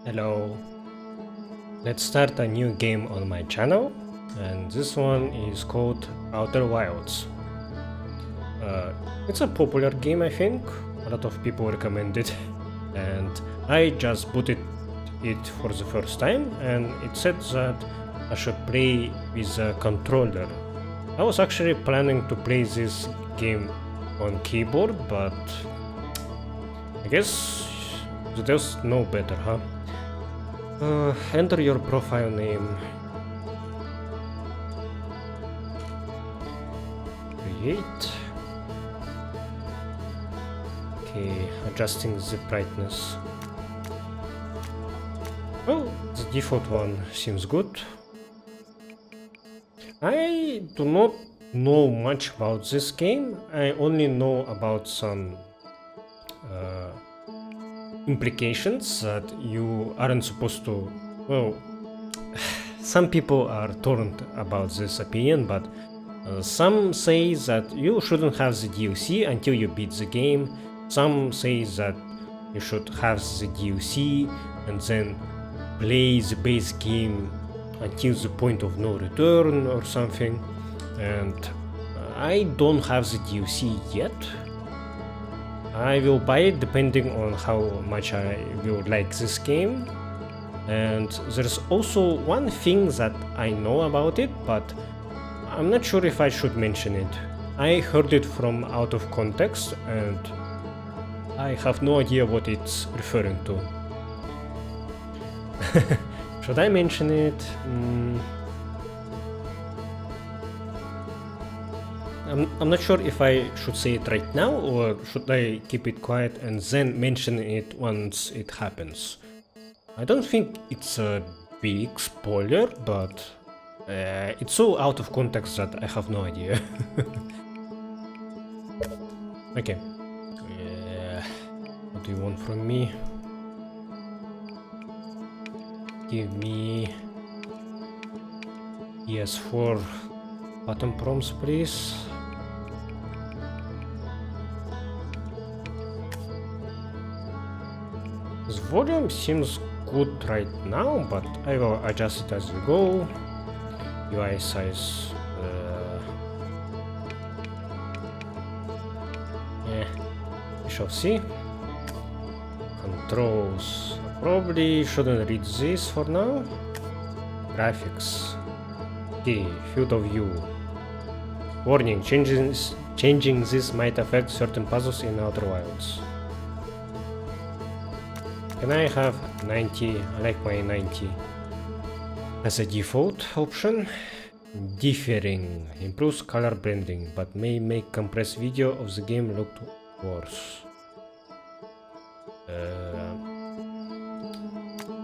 Hello. Let's start a new game on my channel, and this one is called Outer Wilds. It's a popular game, I think. A lot of people recommend it, and I just booted it for the first time, and it said that I should play with a controller. I was actually planning to play this game on keyboard, but I guess there's no better, huh? Enter your profile name. Create. Okay, adjusting the brightness. Well, the default one seems good. I do not know much about this game. I only know about some implications that you aren't supposed to. Well, some people are torn about this opinion, but some say that you shouldn't have the DLC until you beat the game. Some say that you should have the DLC and then play the base game until the point of no return or something. And I don't have the DLC yet. I will buy it depending on how much I will like this game. And there's also one thing that I know about it, but I'm not sure if I should mention it. I heard it from out of context and I have no idea what it's referring to. Should I mention it? I'm not sure if I should say it right now or should I keep it quiet and then mention it once it happens. I don't think it's a big spoiler, but it's so out of context that I have no idea. Okay. What do you want from me? Give me PS4 button prompts, please. This volume seems good right now, but I will adjust it as we go. UI size. We shall see. Controls. I probably shouldn't read this for now. Graphics. Okay, field of view. Warning, changing this might affect certain puzzles in Outer Wilds. Can I have 90? I like my 90 as a default option. Differing improves color blending, but may make compressed video of the game look worse.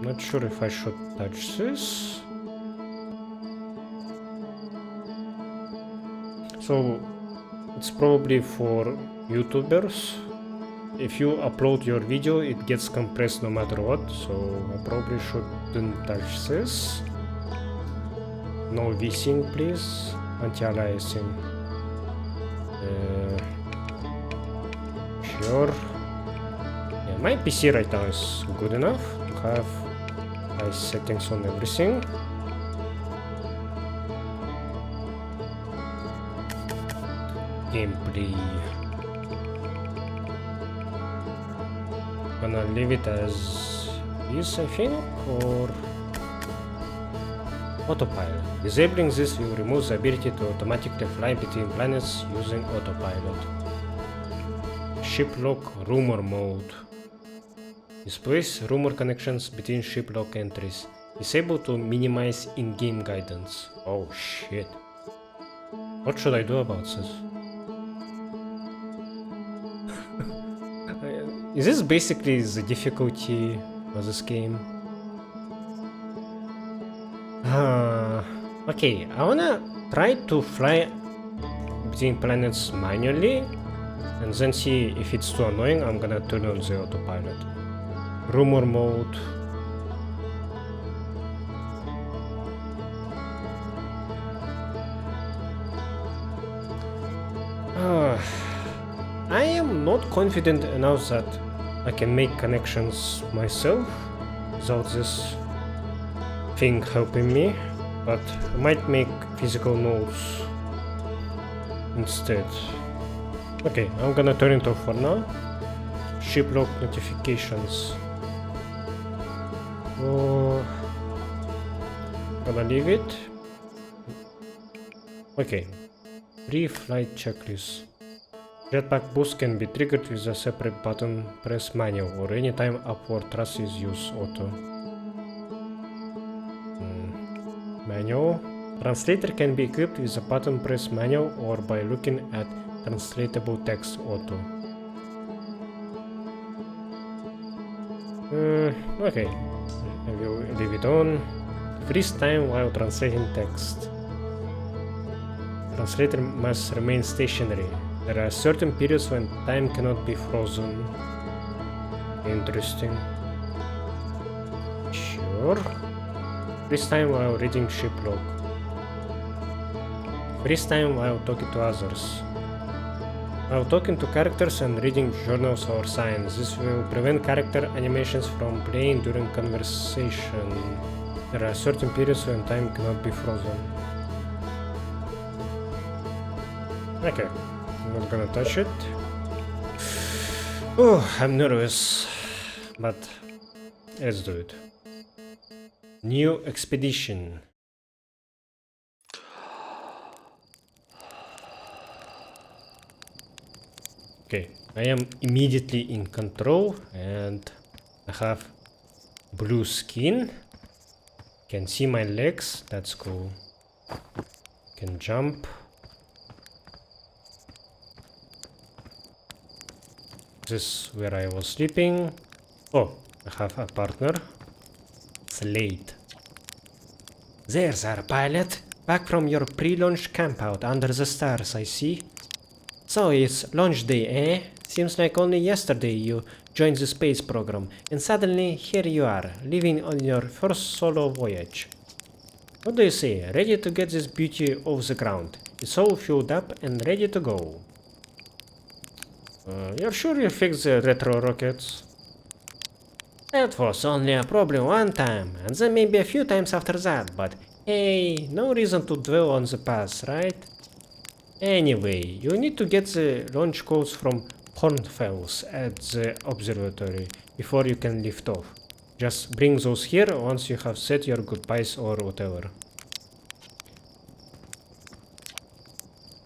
Not sure if I should touch this. So it's probably for YouTubers. If you upload your video, it gets compressed no matter what, so I probably shouldn't touch this. No VSync, please. Anti-aliasing. Sure. Yeah, my PC right now is good enough to have high settings on everything. Gameplay. Gonna leave it as is, I think, or autopilot. Disabling this will remove the ability to automatically fly between planets using autopilot. Ship lock rumor mode. Displays rumor connections between ship lock entries. Disable to minimize in-game guidance. Oh shit. What should I do about this? Is this basically the difficulty of this game? Okay, I wanna try to fly between planets manually and then see if it's too annoying. I'm gonna turn on the autopilot. Rumor mode. I am not confident enough that I can make connections myself. without this thing helping me, but I might make physical notes instead. Okay, I'm gonna turn it off for now. Ship log notifications. Oh, gonna leave it. Okay. Pre-flight checklist. Jetpack boost can be triggered with a separate button. Press manual or anytime upward thrust is used auto. Manual. Translator can be equipped with a button press manual or by looking at translatable text auto. Okay. I will leave it on. Freeze time while translating text. Translator must remain stationary. There are certain periods when time cannot be frozen. Interesting. Sure. Freeze time while reading ship log. Freeze time while talking to others. While talking to characters and reading journals or signs, this will prevent character animations from playing during conversation. There are certain periods when time cannot be frozen. Okay, I'm not gonna touch it. Oh, I'm nervous, but let's do it. New expedition. Okay, I am immediately in control and I have blue skin. Can see my legs, that's cool. Can jump. This is where I was sleeping. Oh, I have a partner. Slade. There's our pilot. Back from your pre-launch campout under the stars, I see. So it's launch day, eh? Seems like only yesterday you joined the space program, and suddenly here you are, leaving on your first solo voyage. What do you say? Ready to get this beauty off the ground? It's all fueled up and ready to go. You're sure you fixed the retro rockets? That was only a problem one time, and then maybe a few times after that, but hey, no reason to dwell on the past, right? Anyway, you need to get the launch codes from Hornfels at the observatory before you can lift off. Just bring those here once you have said your goodbyes or whatever.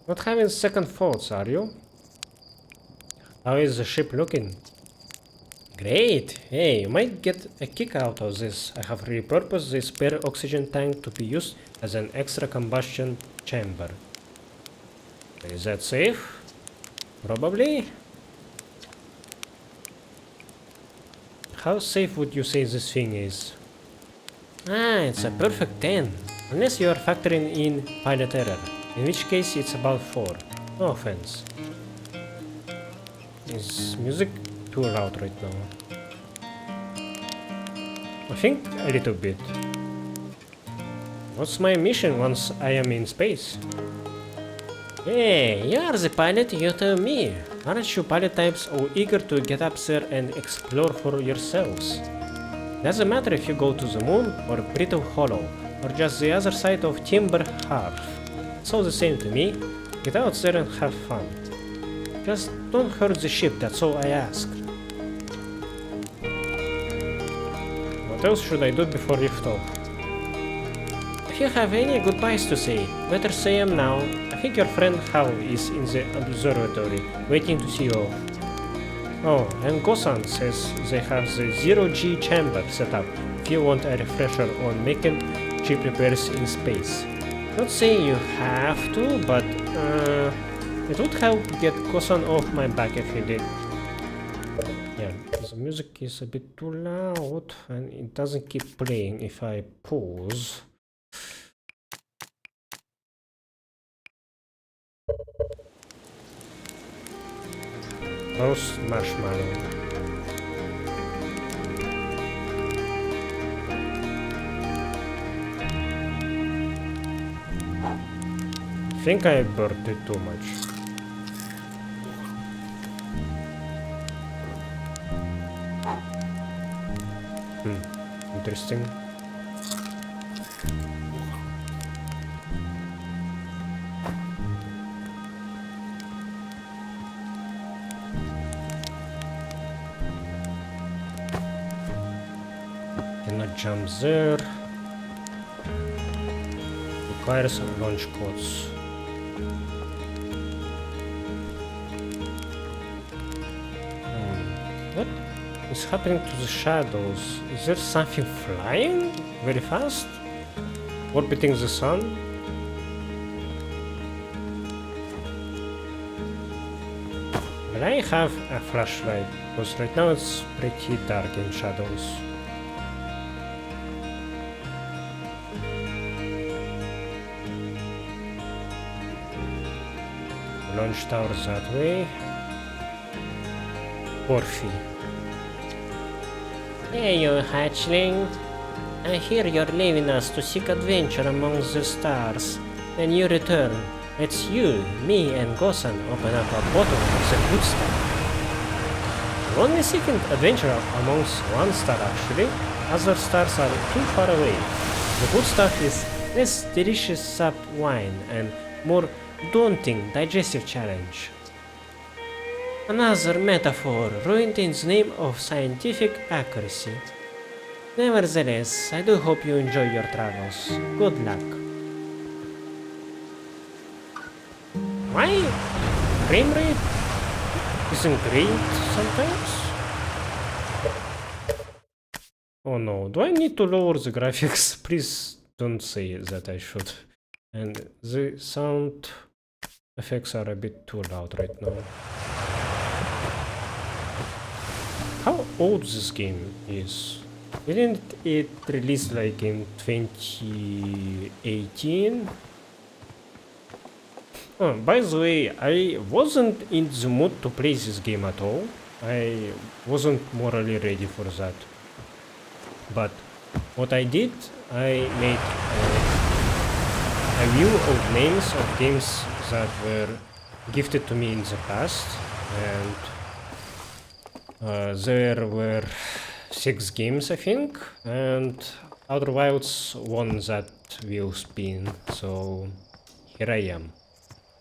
Not having second thoughts, are you? How is the ship looking? Great! Hey, you might get a kick out of this. I have repurposed the spare oxygen tank to be used as an extra combustion chamber. Is that safe? Probably. How safe would you say this thing is? Ah, it's a perfect 10. Unless you are factoring in pilot error, in which case it's about 4. No offense. Is music too loud right now? I think a little bit. What's my mission once I am in space? Hey, you are the pilot, you tell me. Aren't you pilot types all eager to get up there and explore for yourselves? Doesn't matter if you go to the moon, or Brittle Hollow, or just the other side of Timber Hearth. It's all the same to me. Get out there and have fun. Just don't hurt the ship, that's all I ask. What else should I do before liftoff? If you have any goodbyes to say, better say them now. I think your friend Hal is in the observatory, waiting to see you off. Oh, and Gosan says they have the zero-G chamber set up if you want a refresher on making cheap repairs in space. Not saying you have to, but it would help get Gosan off my back if you did. Yeah, the music is a bit too loud and it doesn't keep playing if I pause. Roast marshmallow. I think I burnt it too much. Interesting. Cannot jump there. Requires launch codes. What is happening to the shadows? Is there something flying very fast? Orbiting the sun? But I have a flashlight, because right now it's pretty dark in shadows. Launch tower that way. Porphy. Hey, you hatchling. I hear you're leaving us to seek adventure among the stars. When you return, let's you, me, and Gosan open up a bottle of the good stuff. We're only seeking adventure amongst one star actually. Other stars are too far away. The good stuff is less delicious sap wine and more daunting digestive challenge. Another metaphor ruined in the name of scientific accuracy. Nevertheless, I do hope you enjoy your travels. Good luck. My frame rate isn't great sometimes. Oh no, do I need to lower the graphics? Please don't say that I should. And the sound effects are a bit too loud right now. How old this game is? Didn't it release like in 2018? Oh, by the way, I wasn't in the mood to play this game at all. I wasn't morally ready for that. But what I did, I made a view of names of games that were gifted to me in the past, and there were 6 games, I think, and Outer Wilds won that wheel spin, so here I am.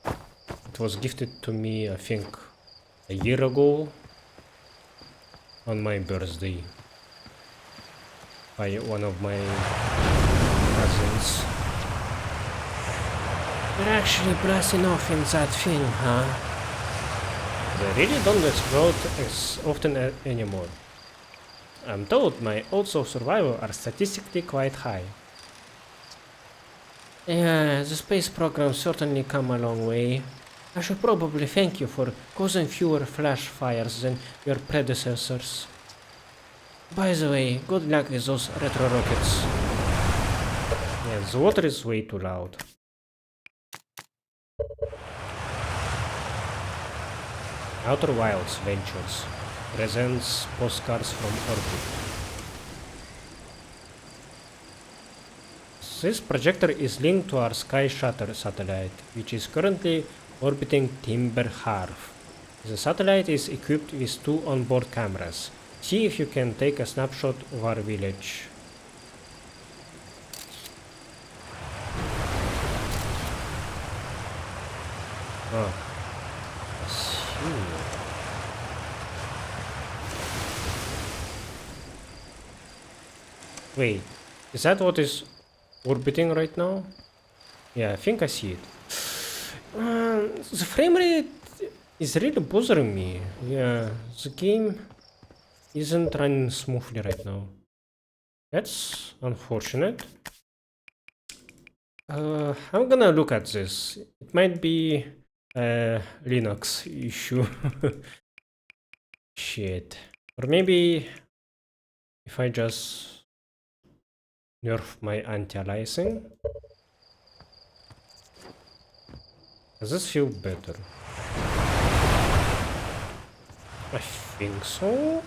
It was gifted to me, I think, a year ago on my birthday by one of my cousins. You're actually blasting off in that thing, huh? They really don't explode as often anymore. I'm told my odds of survival are statistically quite high. Yeah, the space program certainly come a long way. I should probably thank you for causing fewer flash fires than your predecessors. By the way, good luck with those retro rockets. Yeah, the water is way too loud. Outer Wilds Ventures presents postcards from orbit. This projector is linked to our Sky Shutter satellite, which is currently orbiting Timber Harv. The satellite is equipped with 2 onboard cameras. See if you can take a snapshot of our village. Oh. I see. Wait, is that what is orbiting right now? Yeah, I think I see it. The frame rate is really bothering me. Yeah, the game isn't running smoothly right now. That's unfortunate. I'm gonna look at this. It might be a Linux issue. Shit. Or maybe if I just nerf my anti-aliasing. Does this feel better? I think so.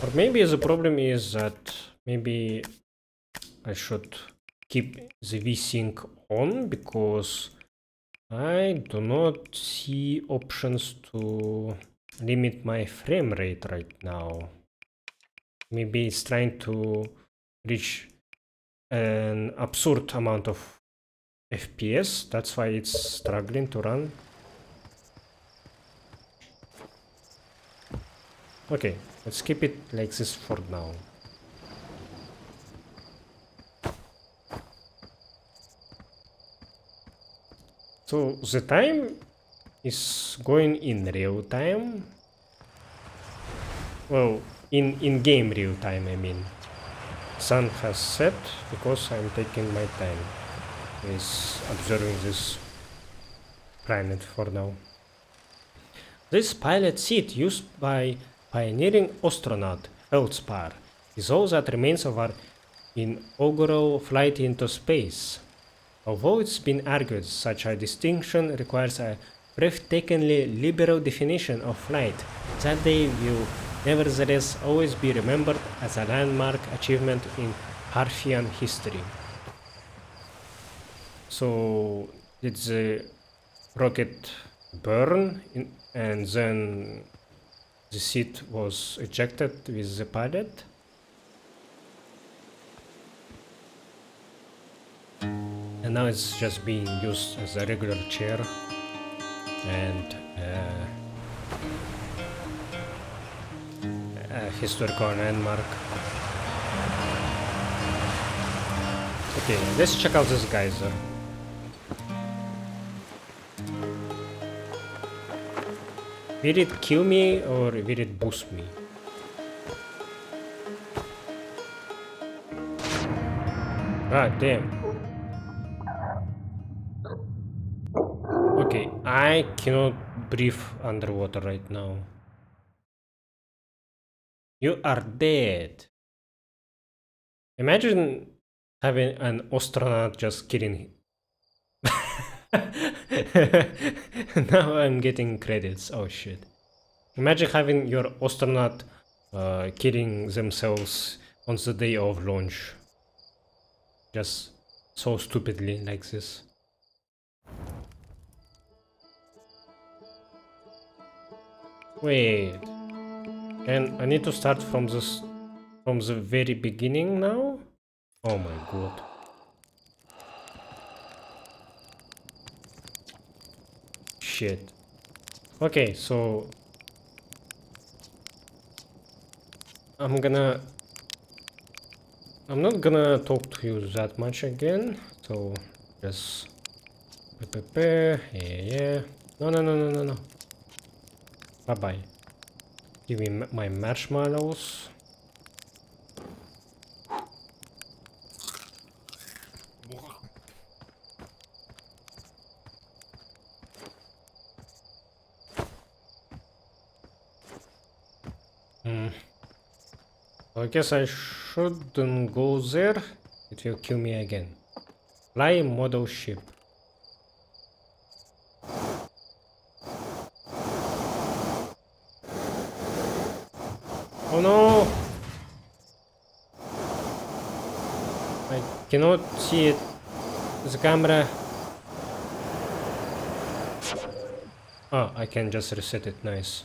Or maybe the problem is that maybe I should keep the VSync on, because I do not see options to limit my frame rate right now. Maybe it's trying to reach an absurd amount of FPS. That's why it's struggling to run. Okay, let's keep it like this for now. So the time is going in real time. Well, in-game real time, I mean. Sun has set because I'm taking my time with observing this planet for now. This pilot seat used by pioneering astronaut Feldspar is all that remains of our inaugural flight into space. Although it's been argued such a distinction requires a breathtakingly liberal definition of flight, that day will nevertheless always be remembered as a landmark achievement in Parthian history. So did the rocket burn and then the seat was ejected with the pilot? And now it's just being used as a regular chair and a historical landmark. Okay, let's check out this geyser. Will it kill me or will it boost me? Ah, damn. Okay, I cannot breathe underwater right now. You are dead. Imagine having an astronaut just killing. Now I'm getting credits. Oh shit. Imagine having your astronaut killing themselves on the day of launch. Just so stupidly like this. Wait. And I need to start from the very beginning now? Oh my god. Shit. Okay, so I'm not gonna talk to you that much again, so just yeah. No. Bye-bye. Give me my marshmallows. I guess I shouldn't go there. It will kill me again. Fly model ship. Oh no! I cannot see it. The camera. Oh, I can just reset it. Nice.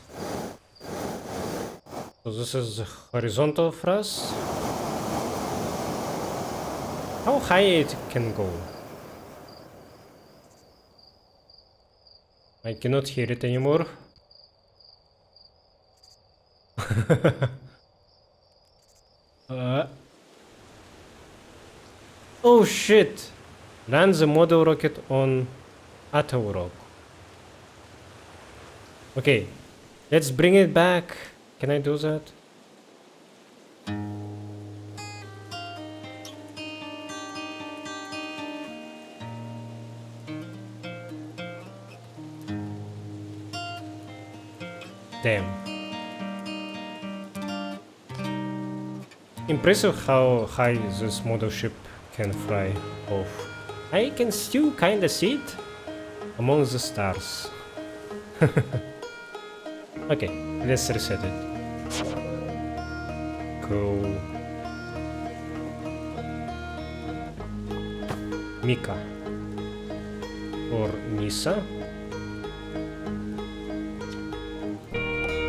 So this is horizontal thrust. How high it can go? I cannot hear it anymore. Oh shit! Land the model rocket on Atoll Rock. Okay, let's bring it back. Can I do that? Damn. Impressive how high this model ship can fly off. I can still kinda see it among the stars. Okay, let's reset it. Cool. Mika. Or Misa.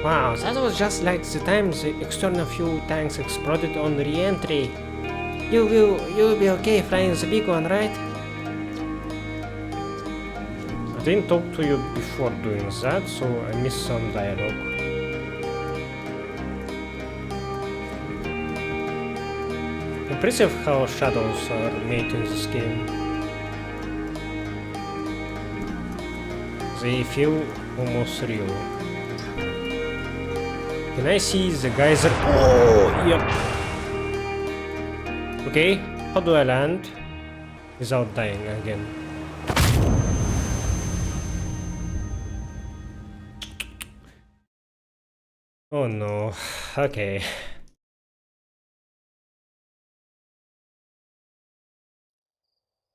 Wow, that was just like the time the external fuel tanks exploded on re-entry. You'll be okay flying the big one, right? I didn't talk to you before doing that, so I missed some dialogue. Impressive how shadows are made in this game. They feel almost real. Can I see the geyser? Oh, yep. Okay, how do I land without dying again? Oh no, okay.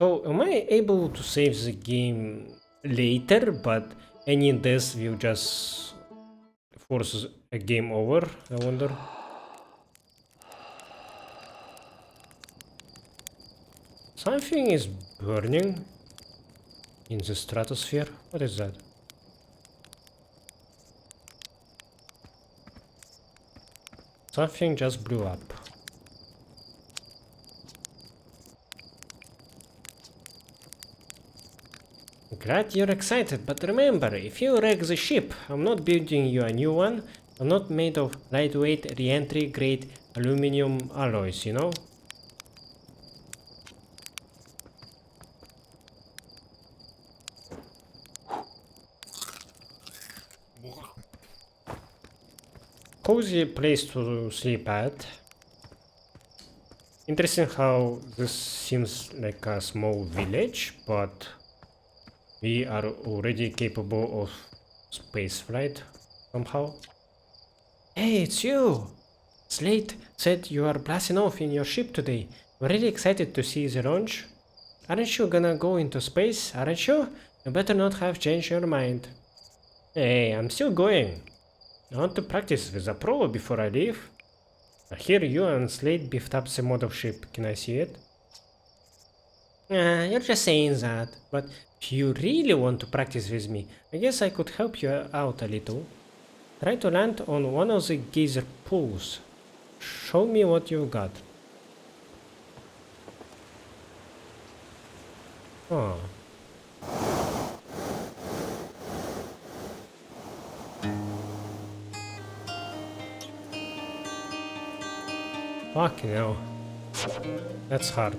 So, am I able to save the game later, but any death will just force a game over, I wonder? Something is burning in the stratosphere. What is that? Something just blew up. Glad you're excited, but remember, if you wreck the ship, I'm not building you a new one. I'm not made of lightweight, re-entry grade aluminum alloys, you know? Cozy place to sleep at. Interesting how this seems like a small village, but we are already capable of spaceflight somehow. Hey, it's you! Slate said you are blasting off in your ship today. We're really excited to see the launch. Aren't you gonna go into space, aren't you? You better not have changed your mind. Hey, I'm still going. I want to practice with Apollo before I leave. Here you and Slate beefed up the model ship. Can I see it? You're just saying that. But if you really want to practice with me, I guess I could help you out a little. Try to land on one of the geyser pools. Show me what you got. Oh. Fucking hell. That's hard.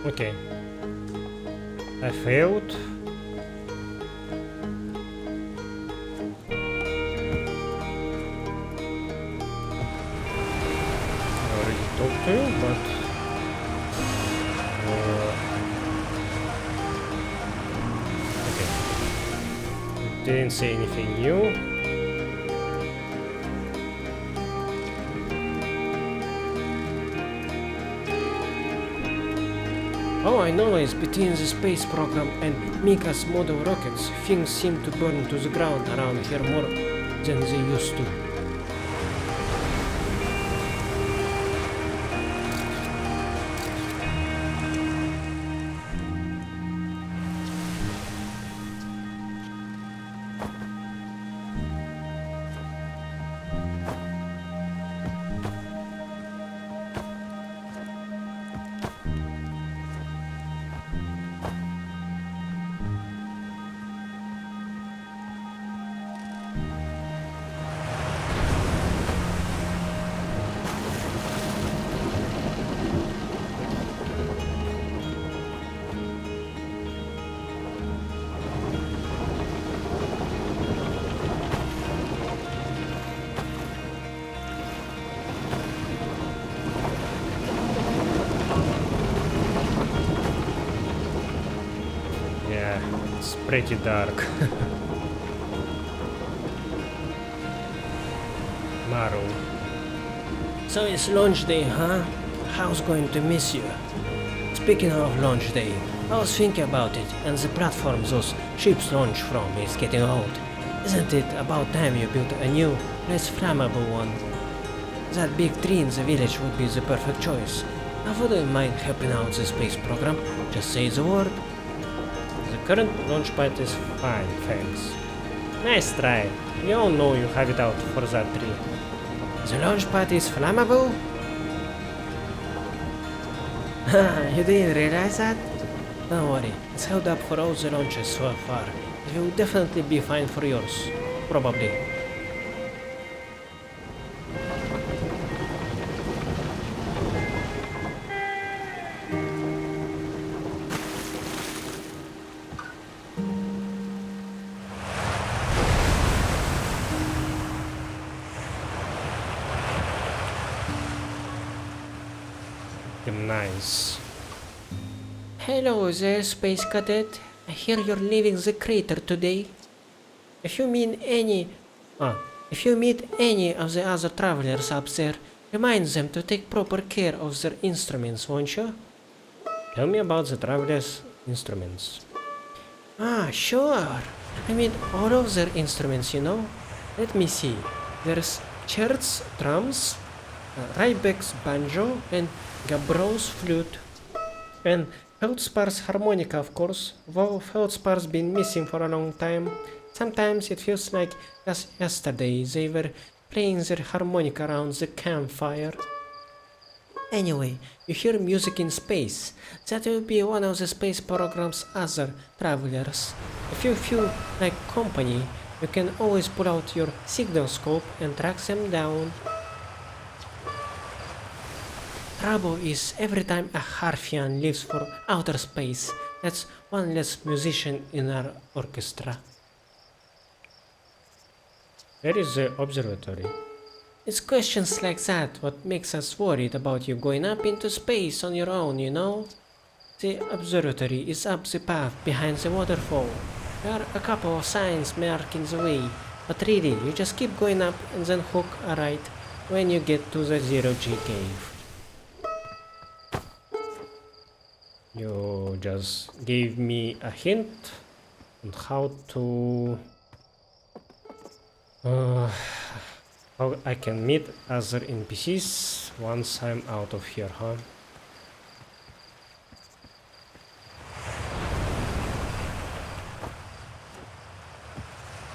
Okay. I failed. I already talked to you, but okay. It didn't say anything new. Oh, I know, it's between the space program and Mika's model rockets. Things seem to burn to the ground around here more than they used to. It's pretty dark. Marrow. So it's launch day, huh? How's going to miss you? Speaking of launch day, I was thinking about it, and the platform those ships launch from is getting old. Isn't it about time you built a new, less flammable one? That big tree in the village would be the perfect choice. I wouldn't mind helping out the space program, just say the word. The current launch pad is fine, thanks. Nice try. We all know you have it out for that tree. The launch pad is flammable? You didn't realize that? Don't worry, it's held up for all the launches so far. It will definitely be fine for yours. Probably. Nice. Hello there, Space Cadet. I hear you're leaving the crater today. If you meet any of the other travelers up there, remind them to take proper care of their instruments, won't you? Tell me about the travelers' instruments. Sure. I mean all of their instruments, you know. Let me see. There's Chert's drums, Rybeck's banjo, and Gabro's flute. And Feldspar's harmonica, of course, though Feldspar's been missing for a long time. Sometimes it feels like just yesterday they were playing their harmonica around the campfire. Anyway, you hear music in space. That will be one of the space program's other travelers. If you feel like company, you can always pull out your signal scope and track them down. Trouble is, every time a Harfian leaves for outer space, that's one less musician in our orchestra. Where is the observatory? It's questions like that what makes us worried about you going up into space on your own, you know? The observatory is up the path behind the waterfall. There are a couple of signs marking the way, but really, you just keep going up and then hook a right when you get to the zero-G cave. You just gave me a hint on how to how I can meet other NPCs once I'm out of here, huh?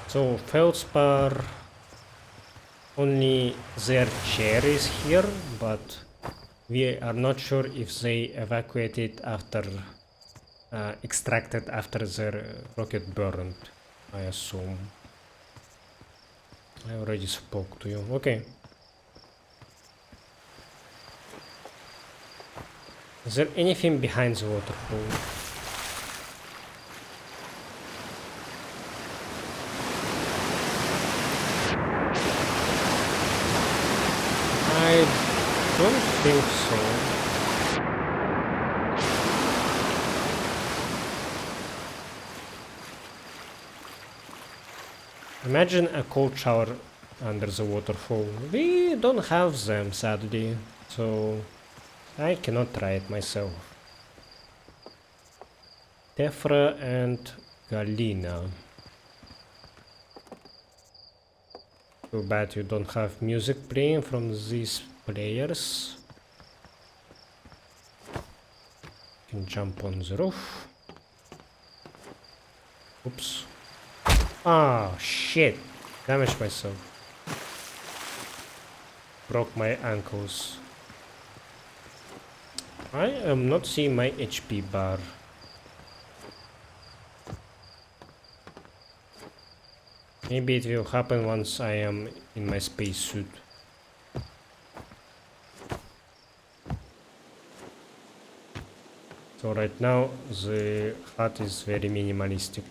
So Feldspar, only their chair is here, but we are not sure if they evacuated after, extracted after their rocket burned, I assume. I already spoke to you, okay. Is there anything behind the waterfall? I don't think so. Imagine a cold shower under the waterfall. We don't have them, sadly, so I cannot try it myself. Tefra and Galina. Too bad you don't have music playing from these players. Can jump on the roof. Oops. Ah, shit. Damaged myself. Broke my ankles. I am not seeing my HP bar. Maybe it will happen once I am in my spacesuit. So right now the hut is very minimalistic.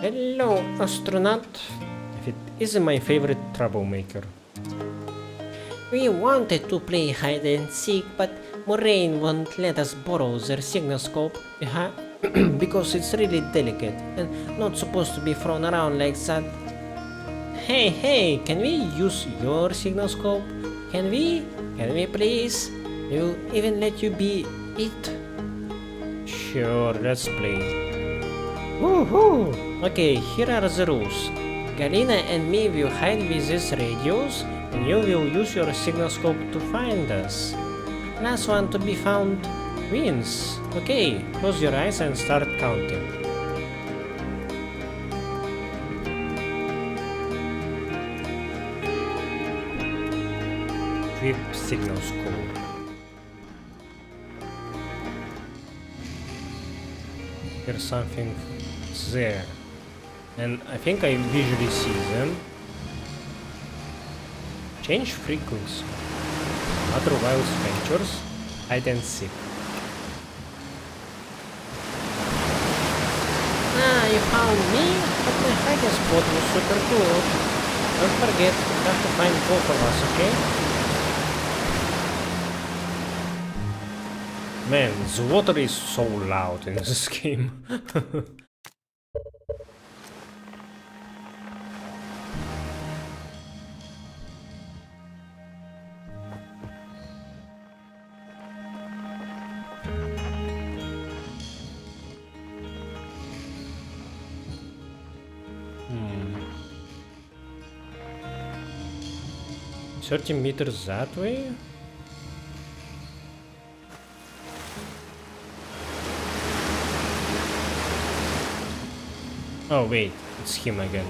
Hello, Astronaut. If it isn't my favorite troublemaker. We wanted to play hide and seek, but Moraine won't let us borrow their signalscope because it's really delicate and not supposed to be thrown around like that. Hey, hey, can we use your signalscope? Can we? Can we please? We'll even let you be it. Sure, let's play. Woohoo! Okay, here are the rules. Galina and me will hide with these radios, and you will use your signalscope to find us. Last one to be found wins. Okay, close your eyes and start counting. Equip signalscope. There's something there, and I think I visually see them. Change frequency. Other wild ventures. Hide and seek. Ah, you found me, but my hiding spot was super cool. Don't forget, you have to find both of us, okay? Man, the water is so loud in this game. Hmm. 30 meters that way? Oh wait, it's him again.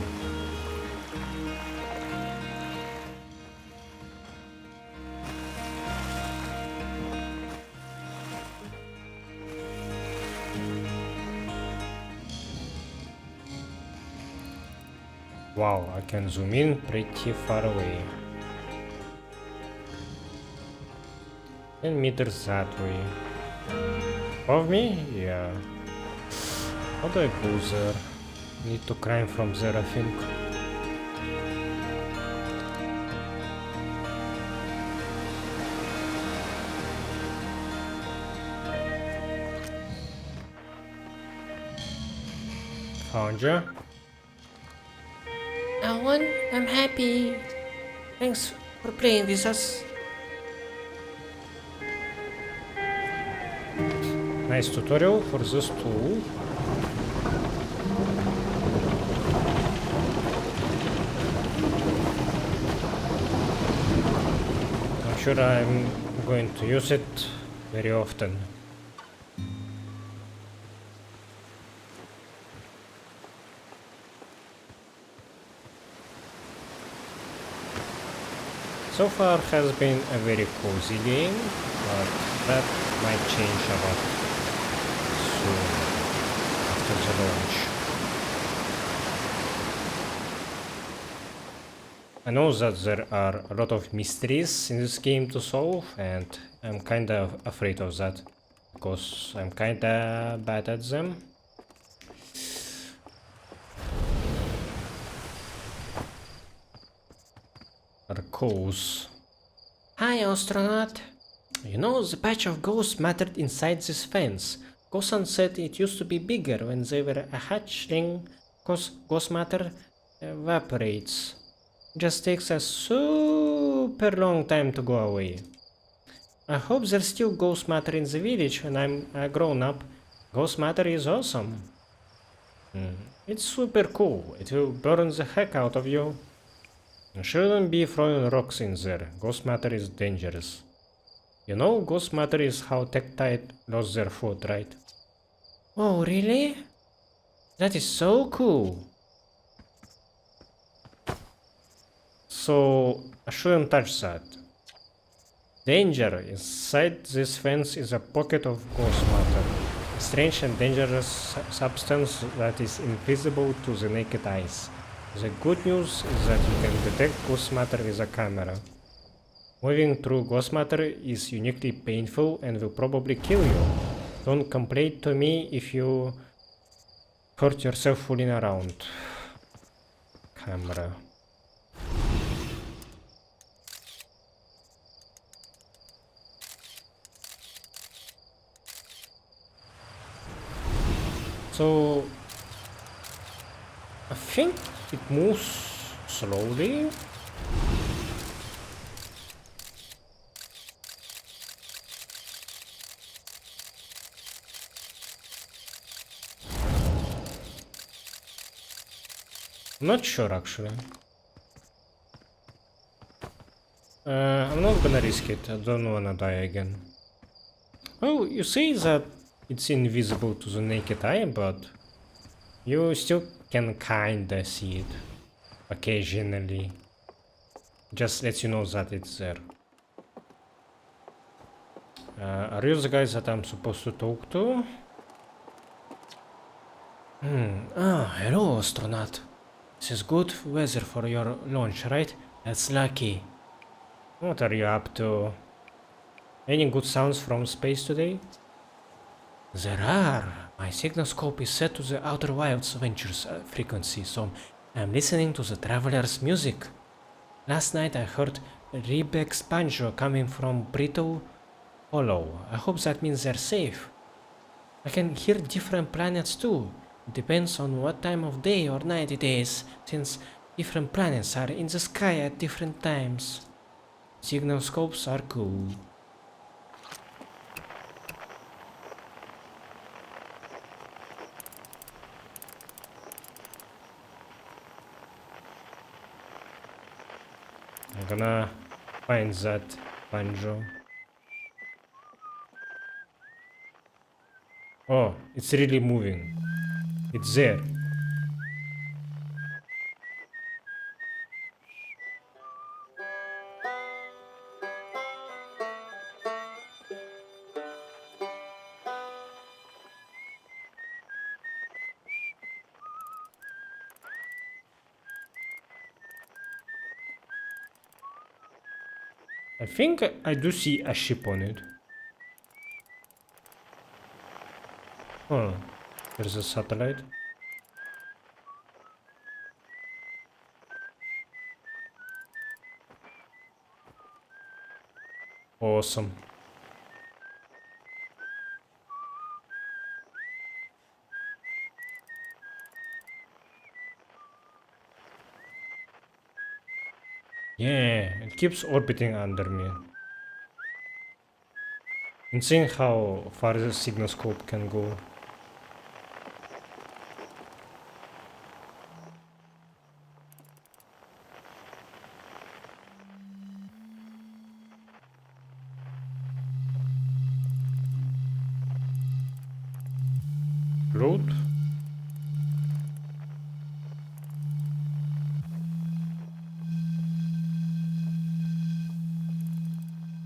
Wow, I can zoom in pretty far away. 10 meters that way. Above me? Yeah. How do I go there? Need to climb from there, I think. Found you. Alan, I'm happy. Thanks for playing with us. Nice tutorial for this tool. I'm sure I'm going to use it very often. So far has been a very cozy game, but that might change a lot soon after the launch. I know that there are a lot of mysteries in this game to solve, and I'm kinda afraid of that, because I'm kinda bad at them. Arcos. Hi, Astronaut. You know, the patch of ghost matter inside this fence. Gosan said it used to be bigger when they were a hatchling, cause ghost matter evaporates. Just takes a super long time to go away. I hope there's still ghost matter in the village when I'm a grown up. Ghost matter is awesome. It's super cool. It will burn the heck out of you. You shouldn't be throwing rocks in there. Ghost matter is dangerous. You know, ghost matter is how Tektite lost their food, right? Oh, really? That is so cool. So, I shouldn't touch that. Danger! Inside this fence is a pocket of ghost matter. A strange and dangerous substance that is invisible to the naked eyes. The good news is that you can detect ghost matter with a camera. Moving through ghost matter is uniquely painful and will probably kill you. Don't complain to me if you hurt yourself fooling around. Camera. So I think it moves slowly. I'm not sure actually. I'm not gonna risk it. I don't wanna die again. Well, you say that it's invisible to the naked eye, but you still can kinda see it occasionally. Just lets you know that it's there. Are you the guys that I'm supposed to talk to? Hello, Astronaut. This is good weather for your launch, right? That's lucky. What are you up to? Any good sounds from space today? There are. My signal scope is set to the Outer Wilds Ventures frequency, so I'm listening to the traveler's music. Last night I heard Rebec's banjo coming from Brito Hollow. I hope that means they're safe. I can hear different planets too. It depends on what time of day or night it is, since different planets are in the sky at different times. Signal scopes are cool. I'm gonna find that banjo. Oh, it's really moving. It's there. I think I do see a ship on it. Oh, there's a satellite. Awesome. Yeah, it keeps orbiting under me. Insane how far the signal scope can go. Road?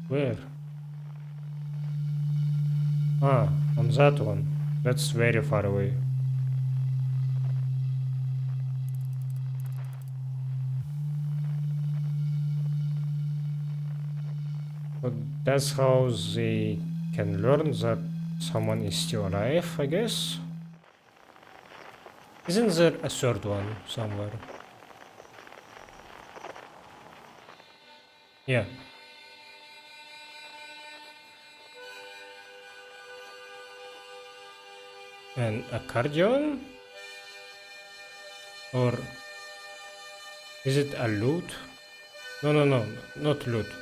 Where? Ah, on that one. That's very far away. But that's how they can learn that someone is still alive, I guess? Isn't there a third one somewhere? Yeah. An accordion? Or is it a lute? No, not lute.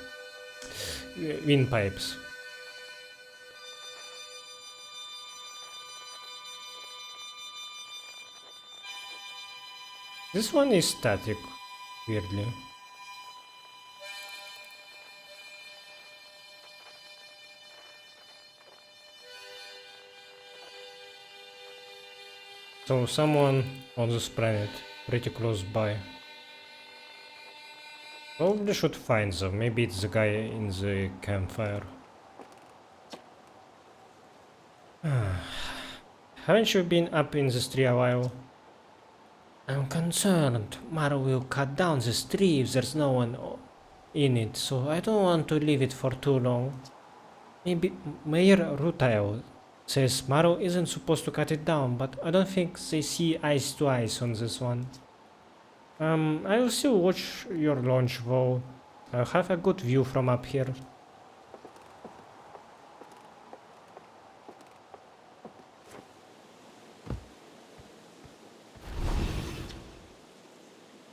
Windpipes. This one is static, weirdly. So someone on this planet, pretty close by. Probably should find them. Maybe it's the guy in the campfire. Haven't you been up in this tree a while? I'm concerned Mara will cut down this tree if there's no one in it, so I don't want to leave it for too long. Maybe Mayor Rutail says Maro isn't supposed to cut it down, but I don't think they see eyes to eyes on this one. I will still watch your launch though. I'll have a good view from up here.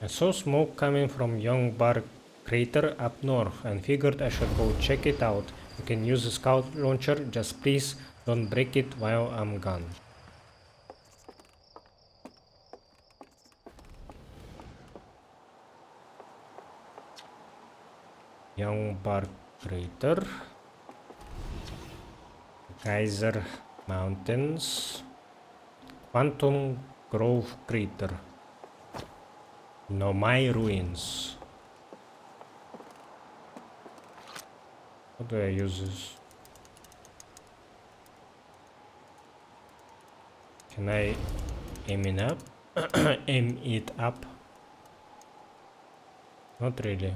I saw smoke coming from young bar crater up north and figured I should go check it out. You can use the scout launcher, just please don't break it while I'm gone. Young bar crater. Geyser Mountains. Quantum Grove crater. Nomai ruins. How do I use this? Can I aim it up? Aim it up? Not really.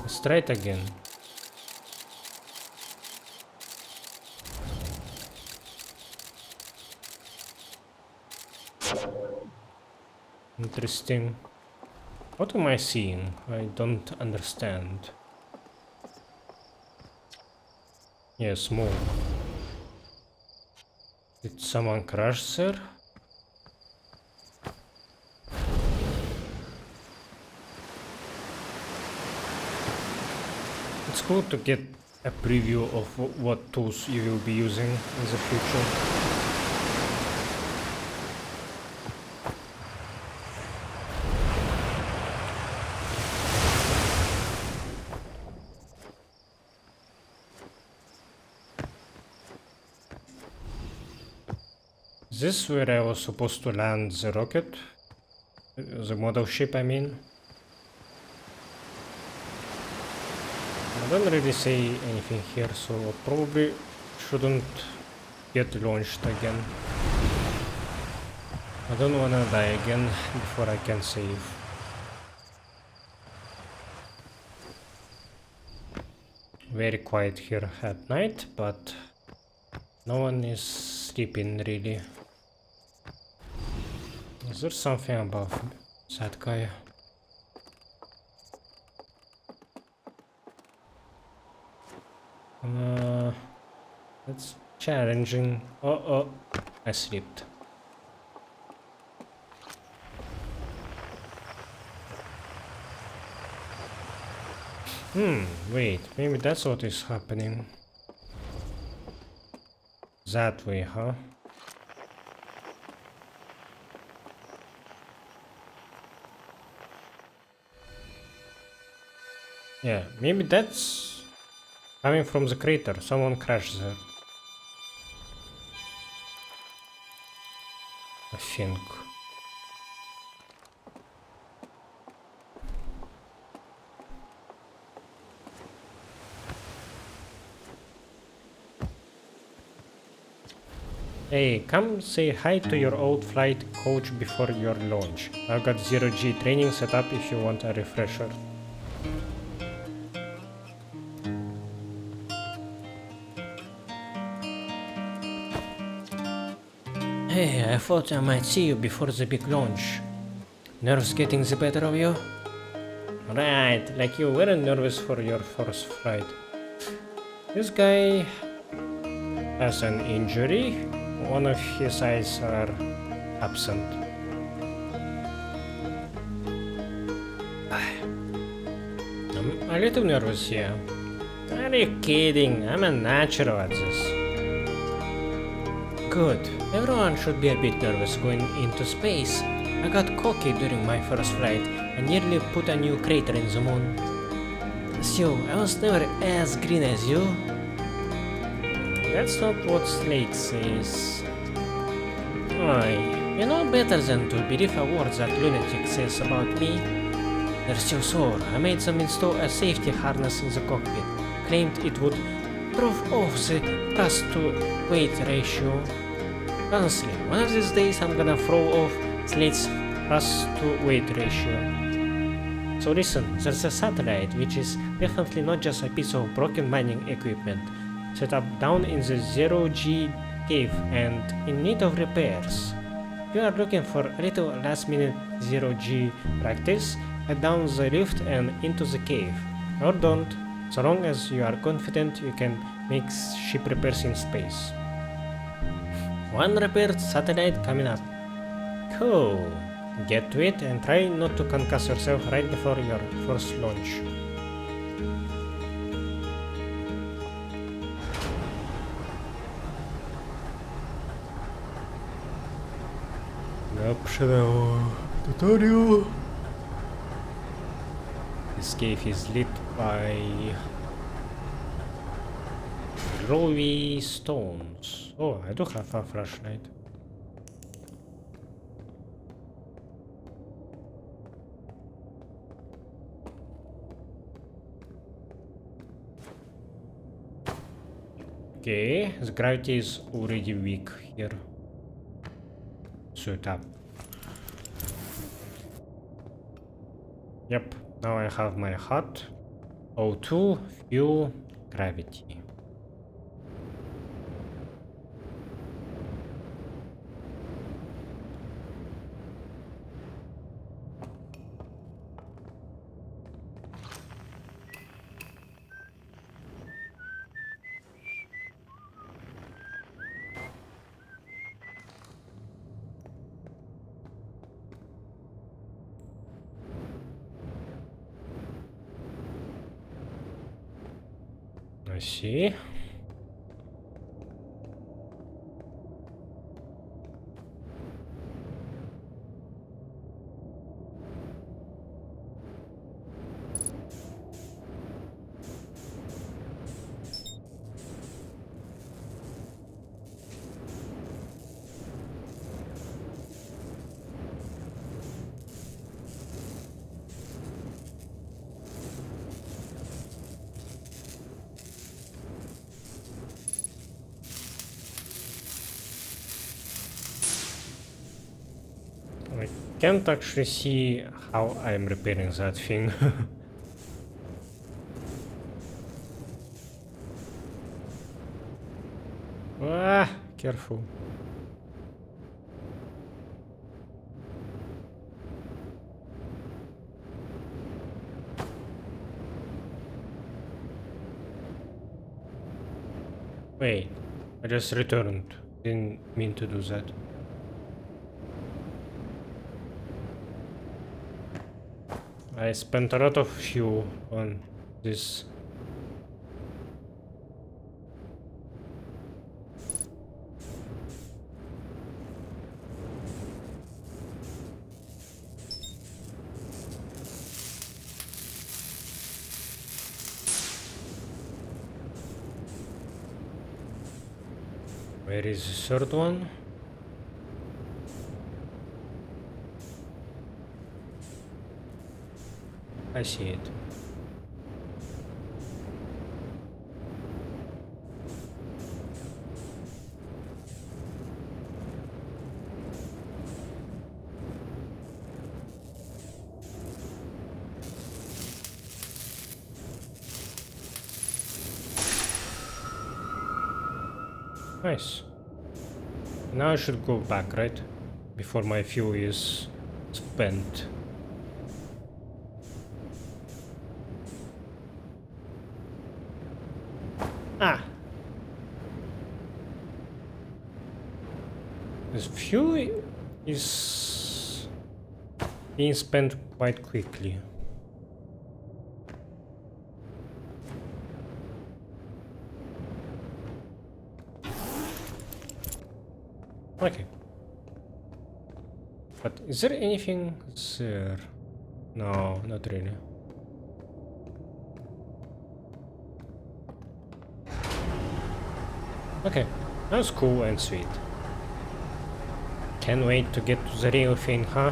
Let's try it again. Interesting. What am I seeing? I don't understand. Yeah, smoke. Did someone crash there? It's cool to get a preview of what tools you will be using in the future. Is this where I was supposed to land the rocket? The model ship, I mean? I don't really say anything here, so probably shouldn't get launched again. I don't wanna die again before I can save. Very quiet here at night, but no one is sleeping really. Is there something above that guy? That's challenging. Oh, I slipped. Wait, maybe that's what is happening. That way, huh? Yeah, maybe that's coming from the crater. Someone crashed there. I think. Hey, come say hi to your old flight coach before your launch. I've got 0G training set up if you want a refresher. Hey, I thought I might see you before the big launch. Nerves getting the better of you? Right, like you weren't nervous for your first flight. This guy has an injury. One of his eyes are absent. I'm a little nervous here. Are you kidding? I'm a natural at this. Good. Everyone should be a bit nervous going into space. I got cocky during my first flight and nearly put a new crater in the moon. So, I was never as green as you. That's not what Slate says. You know better than to believe a word that lunatic says about me. They're so sore. I made them install a safety harness in the cockpit. Claimed it would prove off the thrust to weight ratio. Honestly, one of these days I'm gonna throw off Slate's thrust to weight ratio. So listen, there's a satellite which is definitely not just a piece of broken mining equipment set up down in the 0G cave and in need of repairs. If you are looking for a little last minute 0G practice, head down the lift and into the cave. Or don't, so long as you are confident you can make ship repairs in space. One repaired satellite coming up. Cool. Get to it and try not to concuss yourself right before your first launch. Optional tutorial. This cave is lit by glowy stones. Oh, I do have a flashlight. Okay, the gravity is already weak here. Suit up. Yep, now I have my hut. O2, fuel, gravity. I see. I can't actually see how I'm repairing that thing. Ah, careful. Wait, I just returned. Didn't mean to do that. I spent a lot of fuel on this. Where is the third one? I see it. Nice. Now I should go back, right? Before my fuel is spent. Ah! This fuel is being spent quite quickly. Okay. But is there anything there? No, not really. Okay, that's cool and sweet. Can't wait to get to the real thing, huh?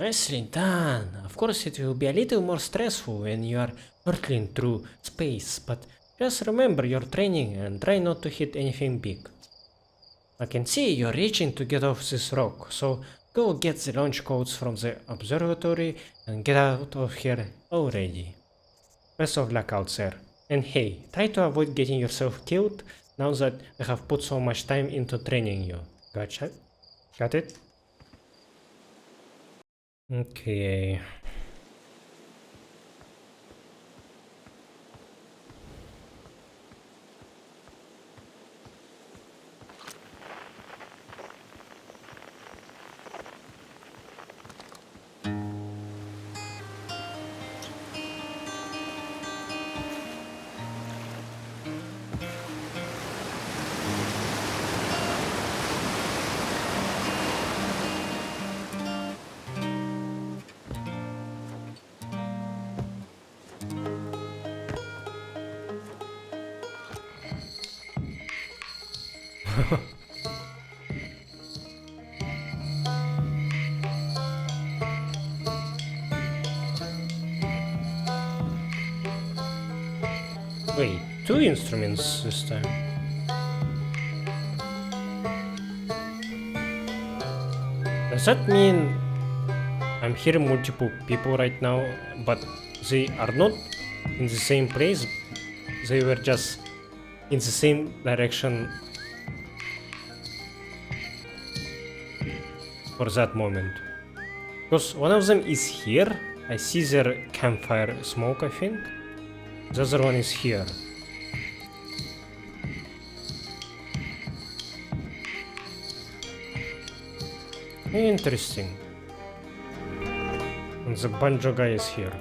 Nicely done. Of course it will be a little more stressful when you are hurtling through space, but just remember your training and try not to hit anything big. I can see you're reaching to get off this rock, so go get the launch codes from the observatory and get out of here already. Best of luck out there. And hey, try to avoid getting yourself killed now that I have put so much time into training you. Gotcha? Got it? Okay. Wait, two instruments this time. Does that mean I'm hearing multiple people right now, but they are not in the same place? They were just in the same direction for that moment. Because one of them is here. I see their campfire smoke, I think. The other one is here. Interesting. And the banjo guy is here.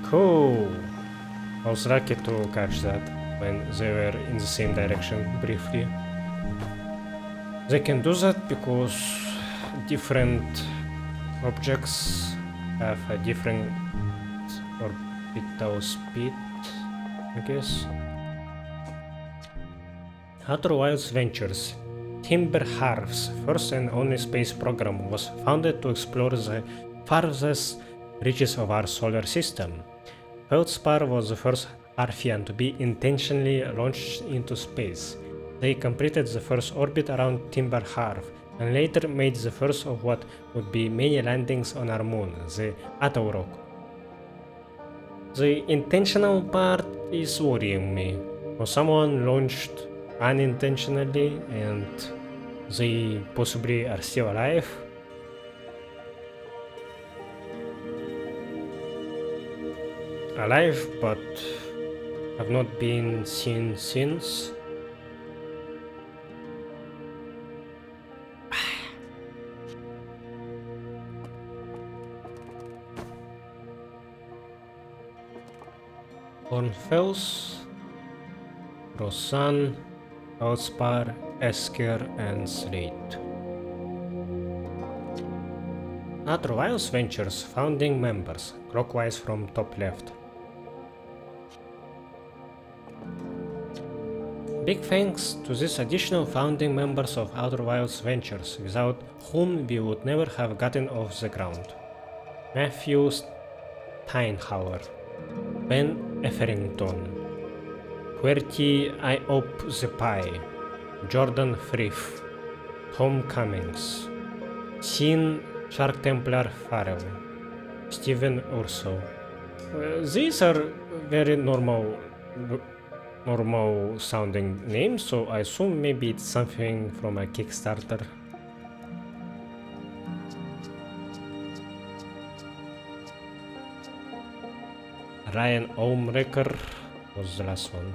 Cool. I was lucky to catch that when they were in the same direction briefly. They can do that because different objects have a different orbital speed, I guess. Outer Wilds Ventures. Timber Harv's first and only space program was founded to explore the farthest reaches of our solar system. Feldspar was the first Arfian to be intentionally launched into space. They completed the first orbit around Timber Harv and later made the first of what would be many landings on our moon, the Ataurock. The intentional part is worrying me. Or someone launched unintentionally and they possibly are still alive. Alive, but have not been seen since. Ornfels, Rosan, Feldspar, Esker, and Slate. Outer Wilds Ventures founding members, clockwise from top left. Big thanks to these additional founding members of Outer Wilds Ventures, without whom we would never have gotten off the ground. Matthew Steinhauer, Ben Etherington, Huerti Iop the Pie, Jordan Frith, Tom Cummings, Sin Shark Templar Farrell, Stephen Urso. These are very normal sounding names, so I assume maybe it's something from a Kickstarter. Ryan Omrecker was the last one.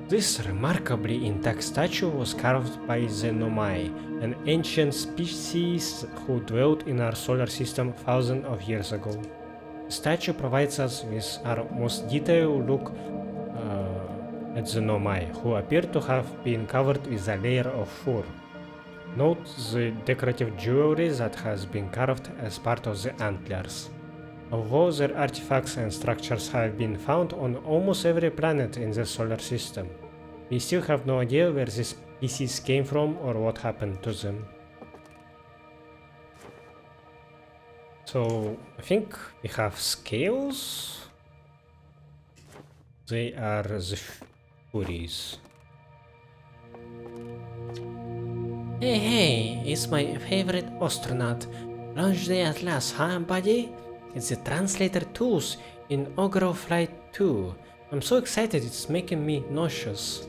This remarkably intact statue was carved by the Nomai, an ancient species who dwelt in our solar system thousands of years ago. The statue provides us with our most detailed look at the Nomai, who appear to have been covered with a layer of fur. Note the decorative jewelry that has been carved as part of the antlers. Although their artifacts and structures have been found on almost every planet in the solar system, we still have no idea where these pieces came from or what happened to them. So I think we have scales. They are the Furies. Hey, hey, it's my favorite astronaut. Launch day at last, huh, buddy? It's the translator tools in Ogro Flight 2. I'm so excited it's making me nauseous.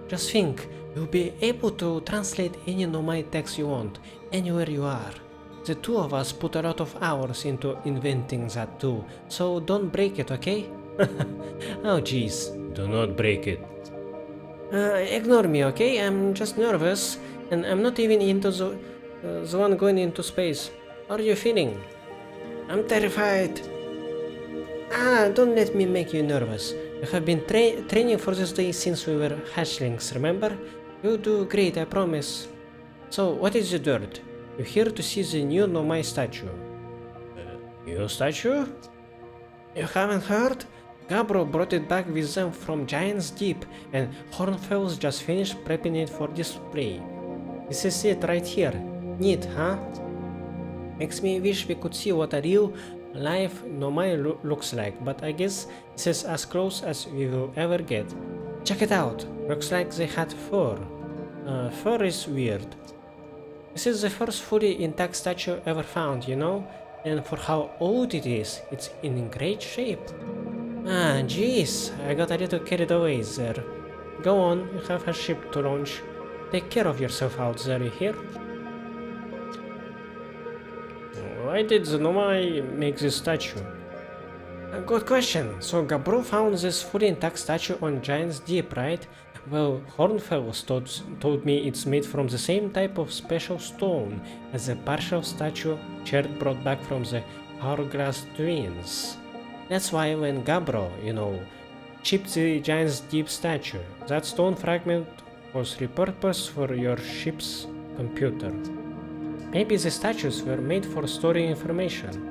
Just think, you'll be able to translate any Nomai text you want, anywhere you are. The two of us put a lot of hours into inventing that too, so don't break it, okay? Oh jeez, do not break it. Ignore me, okay? I'm just nervous, and I'm not even into the one going into space. How are you feeling? I'm terrified. Don't let me make you nervous. You have been training for this day since we were hatchlings, remember? You'll do great, I promise. So, what is the dirt? You're here to see the new Nomai statue. New statue? You haven't heard? Gabro brought it back with them from Giant's Deep, and Hornfels just finished prepping it for display. This is it right here. Neat, huh? Makes me wish we could see what a real life Nomai looks like, but I guess this is as close as we will ever get. Check it out. Looks like they had fur. Fur is weird. This is the first fully intact statue ever found, you know? And for how old it is, it's in great shape. Jeez, I got a little carried away there. Go on, you have a ship to launch. Take care of yourself out there, you hear? Why did the Nomai make this statue? A good question. So Gabro found this fully intact statue on Giant's Deep, right? Well, Hornfels told me it's made from the same type of special stone as the partial statue Chert brought back from the Hourglass Twins. That's why when Gabro, chipped the Giant's Deep statue, that stone fragment was repurposed for your ship's computer. Maybe the statues were made for storing information.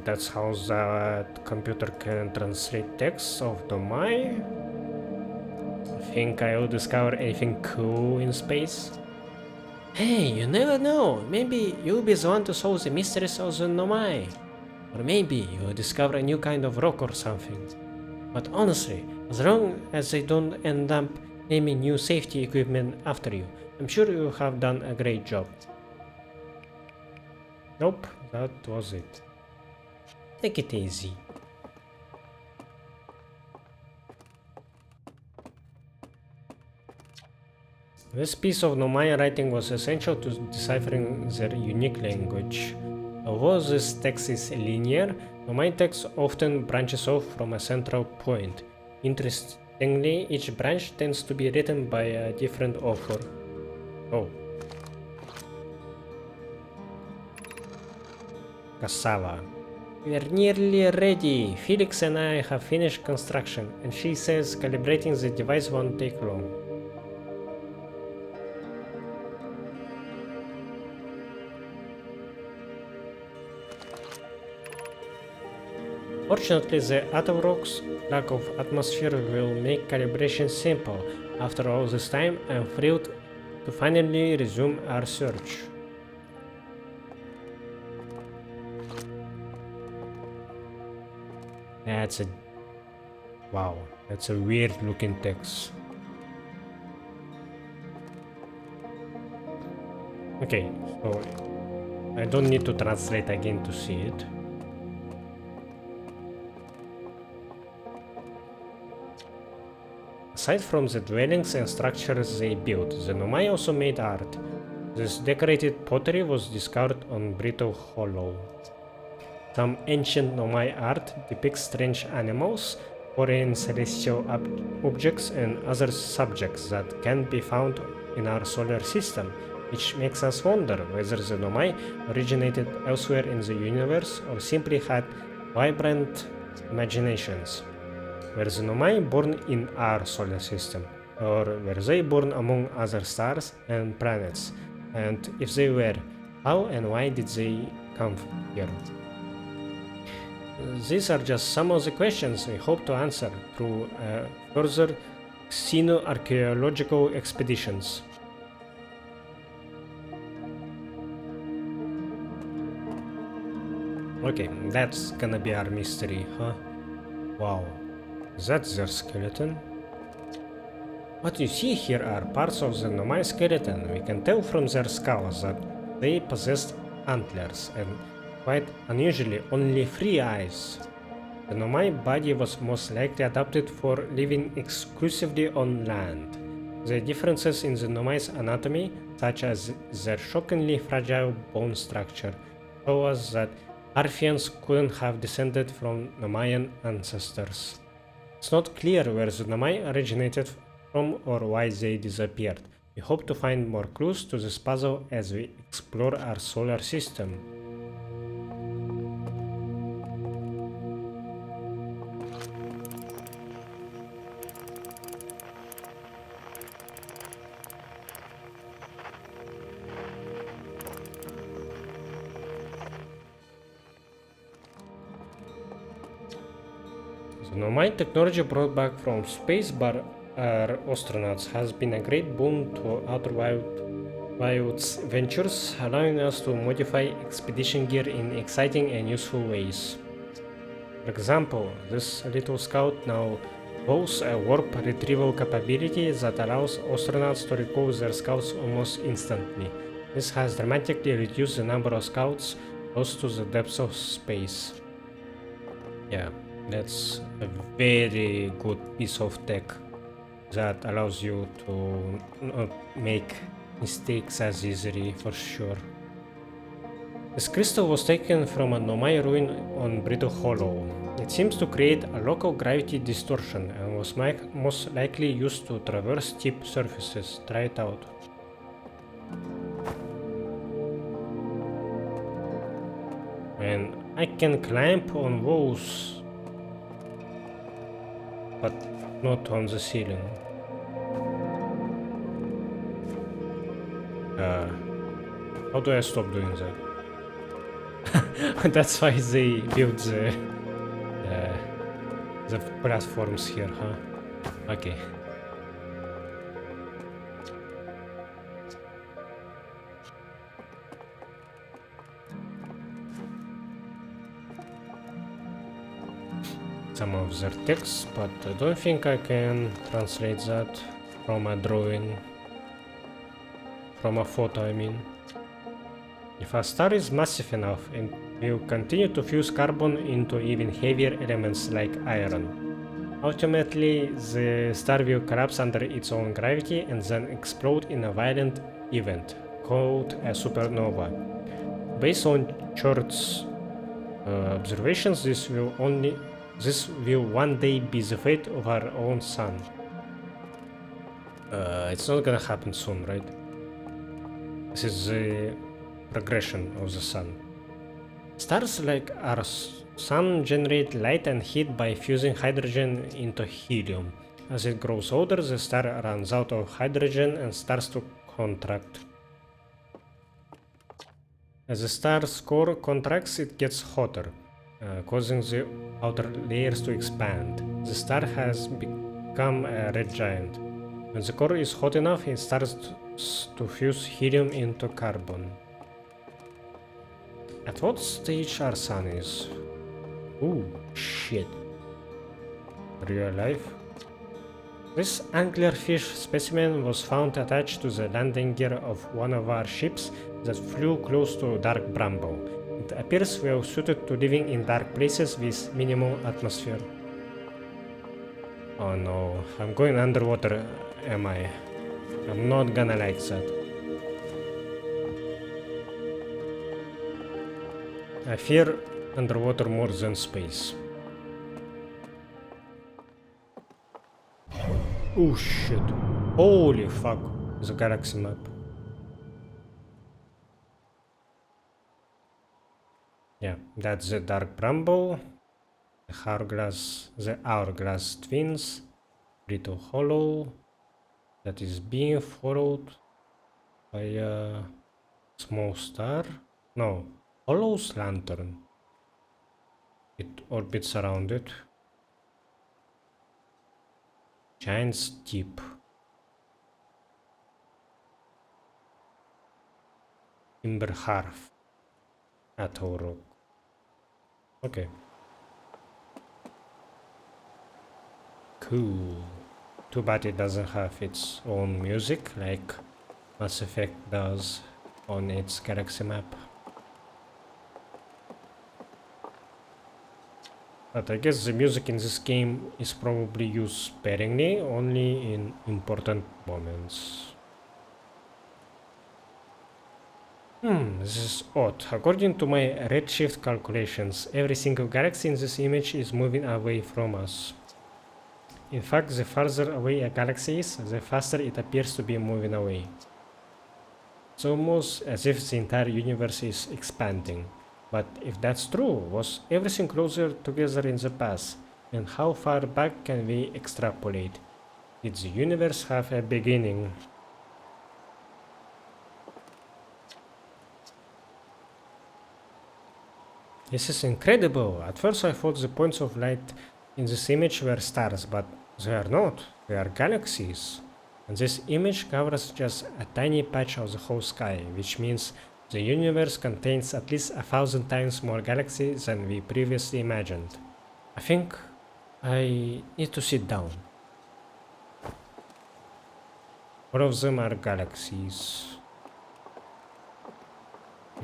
That's how that computer can translate text of Nomai? Think I'll discover anything cool in space? Hey, you never know. Maybe you'll be the one to solve the mysteries of the Nomai. Or maybe you'll discover a new kind of rock or something. But honestly, as long as they don't end up naming new safety equipment after you, I'm sure you have done a great job. Nope, that was it. Take it easy. This piece of Nomai writing was essential to deciphering their unique language. Although this text is linear, Nomai text often branches off from a central point. Interestingly, each branch tends to be written by a different author. Oh. Cassava. We are nearly ready. Felix and I have finished construction, and she says calibrating the device won't take long. Fortunately, the Atorock's lack of atmosphere will make calibration simple. After all this time, I am thrilled to finally resume our search. That's a weird looking text. Okay, so I don't need to translate again to see it. Aside from the dwellings and structures they built, the Nomai also made art. This decorated pottery was discovered on Brittle Hollow. Some ancient Nomai art depicts strange animals, foreign celestial objects, and other subjects that can be found in our solar system, which makes us wonder whether the Nomai originated elsewhere in the universe or simply had vibrant imaginations. Were the Nomai born in our solar system, or were they born among other stars and planets? And if they were, how and why did they come here? These are just some of the questions we hope to answer through further xenoarchaeological expeditions. Okay, that's gonna be our mystery, huh? Wow. Is that their skeleton? What you see here are parts of the Nomai skeleton. We can tell from their skulls that they possessed antlers and, quite unusually, only 3 eyes. The Nomai body was most likely adapted for living exclusively on land. The differences in the Nomai's anatomy, such as their shockingly fragile bone structure, show us that Arfians couldn't have descended from Nomaian ancestors. It's not clear where the Nomai originated from or why they disappeared. We hope to find more clues to this puzzle as we explore our solar system. The Nomai technology brought back from space by our astronauts has been a great boon to outer wild's ventures, allowing us to modify expedition gear in exciting and useful ways. For example, this little scout now boasts a warp retrieval capability that allows astronauts to recall their scouts almost instantly. This has dramatically reduced the number of scouts lost to the depths of space. Yeah, that's a very good piece of tech that allows you to not make mistakes as easily, for sure. This crystal was taken from a Nomai ruin on Brittle Hollow. It seems to create a local gravity distortion and was most likely used to traverse steep surfaces. Try it out. And I can climb on walls, but not on the ceiling. How do I stop doing that? That's why they built the platforms here, huh? Okay. Some of their text, but I don't think I can translate that from a drawing. From a photo, I mean. If a star is massive enough, it will continue to fuse carbon into even heavier elements like iron. Ultimately, the star will collapse under its own gravity and then explode in a violent event called a supernova. Based on Church's observations, this will one day be the fate of our own sun. It's not gonna happen soon, right? This is the progression of the sun. Stars like our sun generate light and heat by fusing hydrogen into helium. As it grows older, the star runs out of hydrogen and starts to contract. As the star's core contracts, it gets hotter, causing the outer layers to expand. The star has become a red giant. When the core is hot enough, it starts to fuse helium into carbon. At what stage our sun is? Ooh, shit. Are you alive? This anglerfish specimen was found attached to the landing gear of one of our ships that flew close to dark bramble. It appears well suited to living in dark places with minimal atmosphere. Oh no, I'm going underwater, am I? I'm not gonna like that. I fear underwater more than space. Oh shit. Holy fuck. The galaxy map. Yeah, that's the dark bramble. The hourglass twins. Brittle Hollow. That is being followed by a small star. No, Hollow's lantern. It orbits around it. Giant's Deep. Timber Harf. Atoll Rock. Okay. Cool. Too bad it doesn't have its own music like Mass Effect does on its galaxy map. But I guess the music in this game is probably used sparingly, only in important moments. This is odd. According to my redshift calculations, every single galaxy in this image is moving away from us. In fact, the farther away a galaxy is, the faster it appears to be moving away. It's almost as if the entire universe is expanding. But if that's true, was everything closer together in the past? And how far back can we extrapolate? Did the universe have a beginning? This is incredible. At first I thought the points of light in this image were stars, but they are not. They are galaxies. And this image covers just a tiny patch of the whole sky, which means the universe contains at least 1,000 times more galaxies than we previously imagined. I think I need to sit down. All of them are galaxies.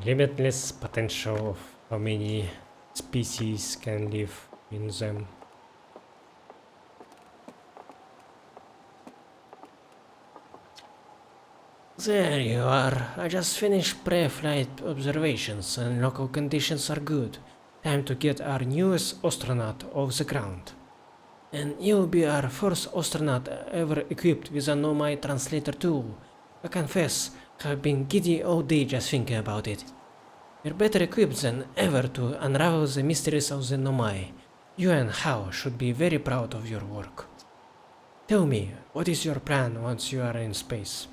Limitless potential of how many species can live in them. There you are. I just finished pre-flight observations and local conditions are good. Time to get our newest astronaut off the ground. And you'll be our first astronaut ever equipped with a Nomai translator tool. I confess, I've been giddy all day just thinking about it. You're better equipped than ever to unravel the mysteries of the Nomai. You and Hao should be very proud of your work. Tell me, what is your plan once you are in space?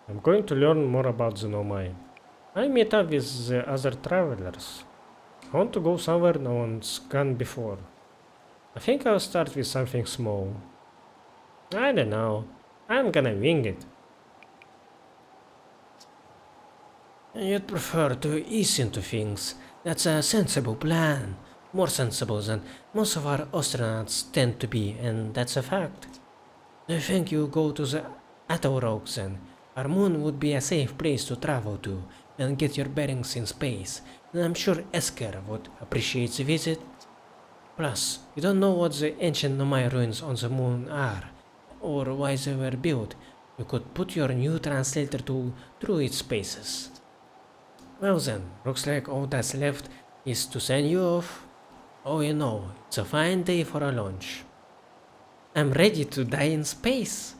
I'm going to learn more about the Nomai. I meet up with the other travelers. I want to go somewhere no one's gone before. I think I'll start with something small. I don't know. I'm gonna wing it. You'd prefer to ease into things. That's a sensible plan. More sensible than most of our astronauts tend to be, and that's a fact. I think you go to the Atoll Rocks then. Our moon would be a safe place to travel to and get your bearings in space, and I'm sure Esker would appreciate the visit. Plus, you don't know what the ancient Nomai ruins on the moon are, or why they were built. You could put your new translator tool through its paces. Well then, looks like all that's left is to send you off. Oh, you know, it's a fine day for a launch. I'm ready to die in space.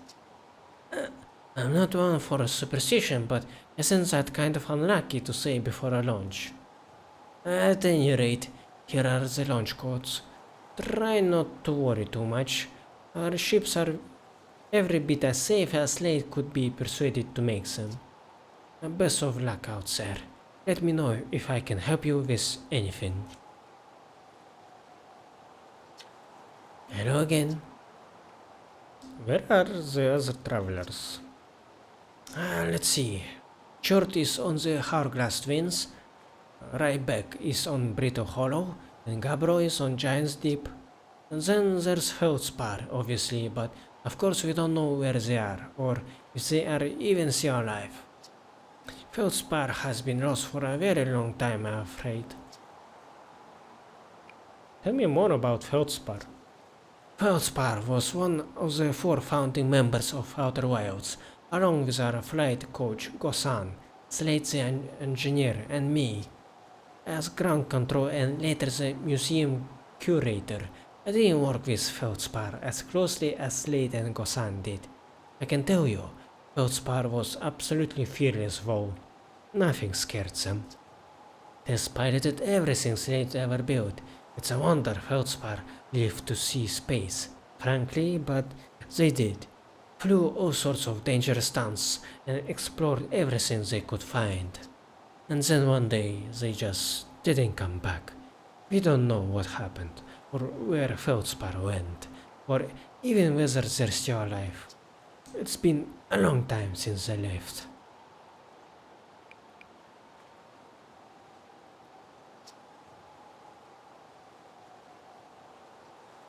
I'm not one for a superstition, but isn't that kind of unlucky to say before a launch? At any rate, here are the launch codes. Try not to worry too much. Our ships are every bit as safe as Slade could be persuaded to make them. Best of luck out there. Let me know if I can help you with anything. Hello again. Where are the other travelers? Let's see. Short is on the Hourglass Twins, Ryback is on Brittle Hollow, and Gabro is on Giant's Deep. And then there's Feldspar, obviously, but of course we don't know where they are, or if they are even still alive. Feldspar has been lost for a very long time, I'm afraid. Tell me more about Feldspar. Feldspar was one of the 4 founding members of Outer Wilds, along with our flight coach Gosan, Slade the engineer, and me. As ground control and later the museum curator, I didn't work with Feldspar as closely as Slade and Gosan did. I can tell you, Feldspar was absolutely fearless though. Nothing scared them. They piloted everything Slade ever built. It's a wonder Feldspar lived to see space, frankly, but they did. Flew all sorts of dangerous stunts and explored everything they could find. And then one day they just didn't come back. We don't know what happened, or where Feldspar went, or even whether they're still alive. It's been a long time since they left.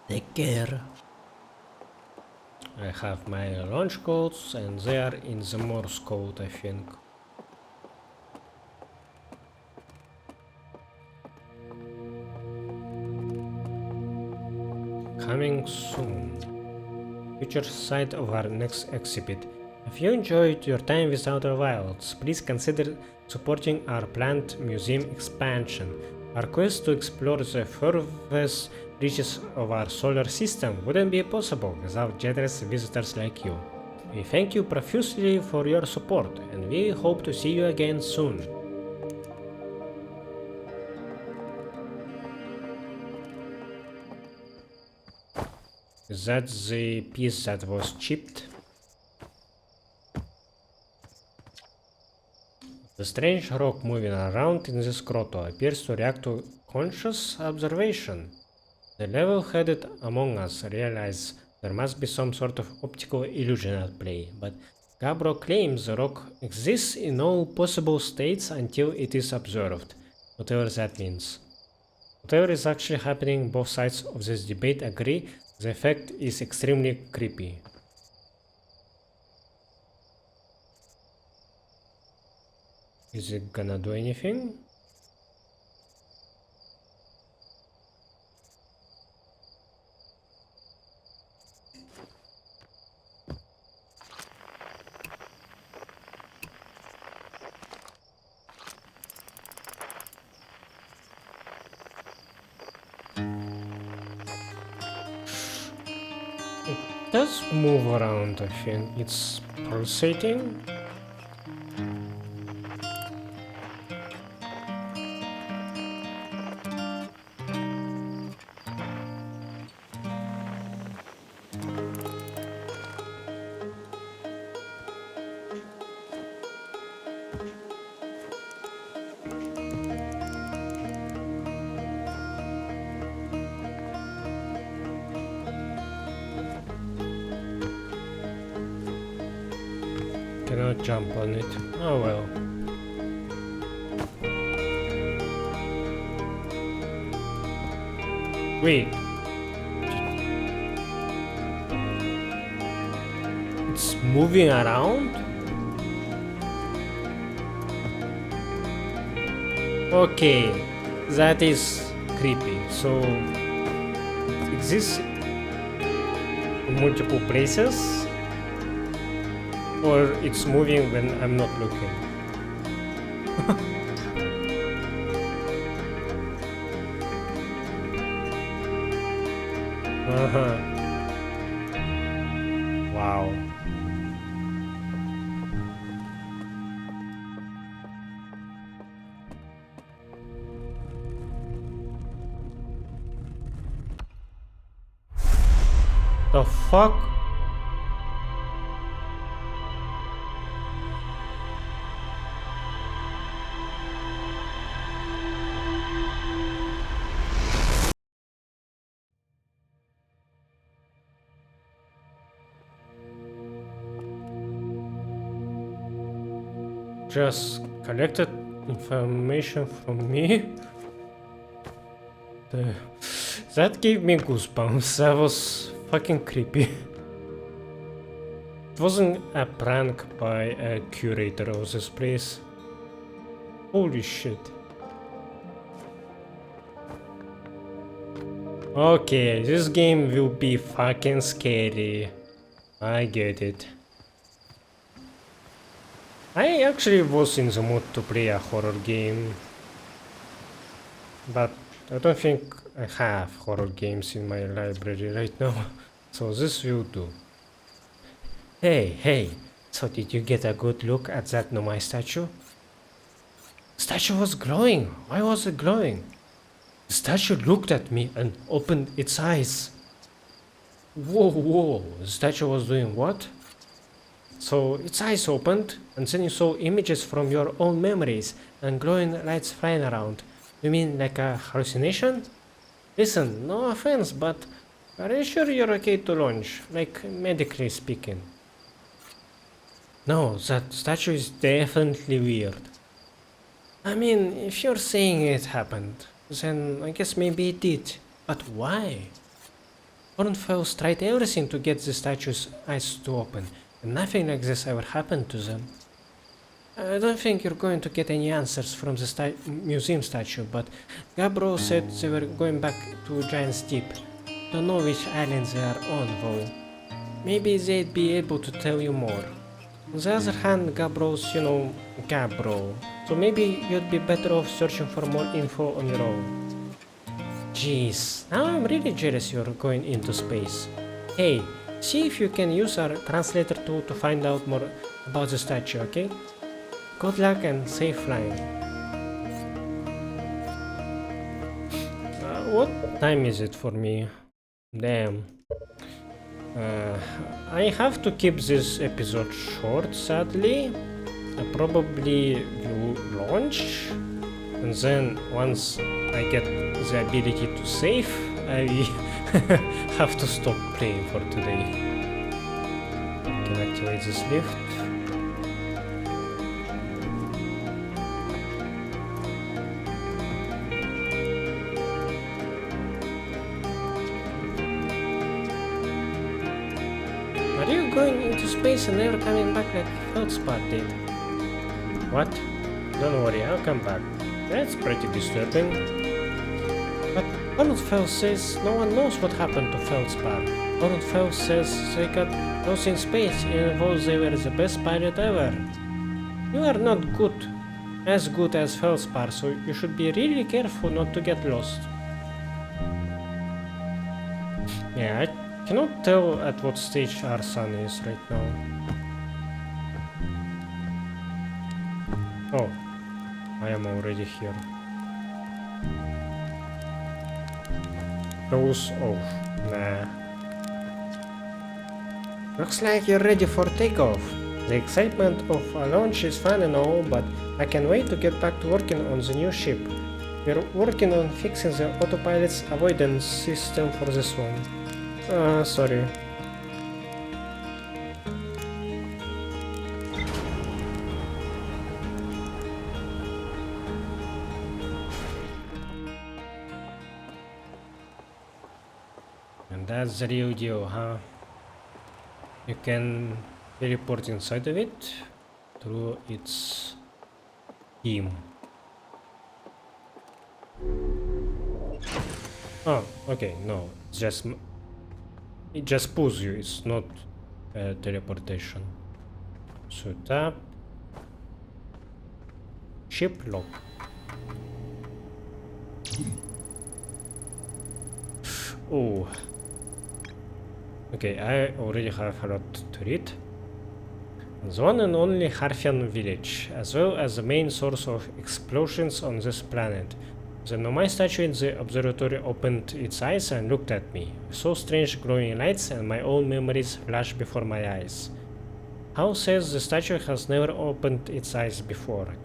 Take care. I have my launch codes and they are in the Morse code, I think. Coming soon. Future site of our next exhibit. If you enjoyed your time with Outer Wilds, please consider supporting our planned museum expansion. Our quest to explore the furthest reaches of our solar system wouldn't be possible without generous visitors like you. We thank you profusely for your support, and we hope to see you again soon. Is that the piece that was chipped? The strange rock moving around in this grotto appears to react to conscious observation. The level-headed among us realize there must be some sort of optical illusion at play, but Gabro claims the rock exists in all possible states until it is observed, whatever that means. Whatever is actually happening, both sides of this debate agree the effect is extremely creepy. Is it gonna do anything? It does move around, I think. It's pulsating. Cannot jump on it. Oh well. Wait. It's moving around? Okay, that is creepy. So it exists in multiple places? Or it's moving when I'm not looking? Uh-huh. Wow. The fuck? Just collected information from me? That gave me goosebumps. That was fucking creepy. It wasn't a prank by a curator of this place. Holy shit. Okay, this game will be fucking scary. I get it. I actually was in the mood to play a horror game, but I don't think I have horror games in my library right now, so this will do. Hey, so did you get a good look at that Nomai statue? The statue was glowing. Why was it glowing? The statue looked at me and opened its eyes. Whoa, the statue was doing what? So its eyes opened, and then you saw images from your own memories and glowing lights flying around. You mean like a hallucination? Listen, no offense, but are you sure you're okay to launch, like medically speaking? No, that statue is definitely weird. I mean, if you're saying it happened, then I guess maybe it did. But why? Hornfels tried everything to get the statue's eyes to open, and nothing like this ever happened to them. I don't think you're going to get any answers from the museum statue, but Gabbro said they were going back to Giant's Deep. Don't know which island they are on, though. Maybe they'd be able to tell you more. On the other hand, Gabbro's, Gabbro. So maybe you'd be better off searching for more info on your own. Jeez, now I'm really jealous you're going into space. Hey, see if you can use our translator tool to find out more about the statue, okay? Good luck and safe flying. What time is it for me? Damn. I have to keep this episode short, sadly. I probably will launch, and then once I get the ability to save, I have to stop playing for today. I can activate this lift. Are you going into space and never coming back like Feldspar did? What? Don't worry, I'll come back. That's pretty disturbing. But Hornfels says no one knows what happened to Feldspar. Hornfels says they got lost in space and though they were the best pilot ever. You are not as good as Feldspar, so you should be really careful not to get lost. Yeah, I cannot tell at what stage our sun is right now. Oh, I am already here. Close off. Nah. Looks like you're ready for takeoff. The excitement of a launch is fun and all, but I can't wait to get back to working on the new ship. We're working on fixing the autopilot's avoidance system for this one. Sorry. And that's the real deal, huh? You can teleport inside of it through its beam. Oh, okay, no, it just pulls you, it's not teleportation. So tap. Ship lock. Oh. Okay, I already have a lot to read. The one and only Harfian village, as well as the main source of explosions on this planet. The Nomai statue in the observatory opened its eyes and looked at me. I saw strange glowing lights and my own memories flashed before my eyes. How says the statue has never opened its eyes before.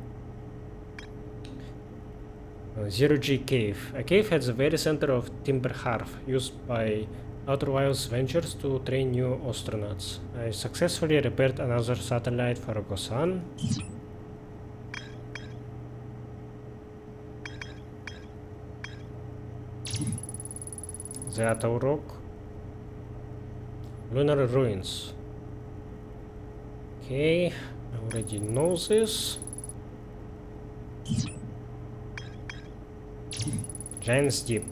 Zero G Cave. A cave at the very center of Timber Hearth, used by Outer Wilds Ventures to train new astronauts. I successfully repaired another satellite for Gosan. The Atoll Rock. Lunar Ruins. Okay, I already know this. Giant's Deep.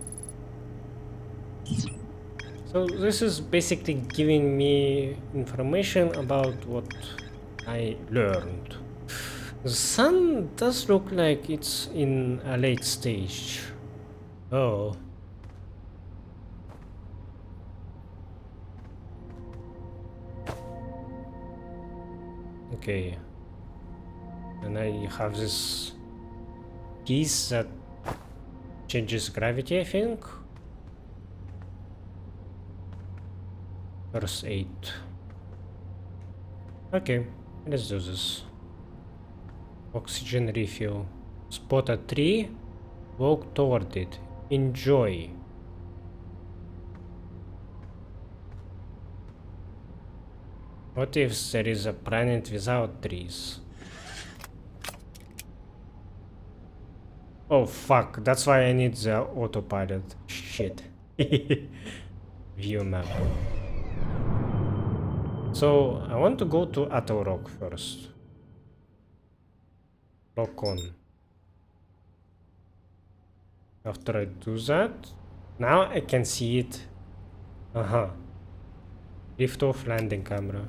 So this is basically giving me information about what I learned. The sun does look like it's in a late stage. Oh. Okay. And I have this piece that changes gravity, I think. First aid. Okay, let's do this. Oxygen refill. Spot a tree. Walk toward it. Enjoy. What if there is a planet without trees? Oh fuck, that's why I need the autopilot. Shit. view map. So I want to go to Atorock first. Lock on. After I do that, now I can see it. Lift off landing camera.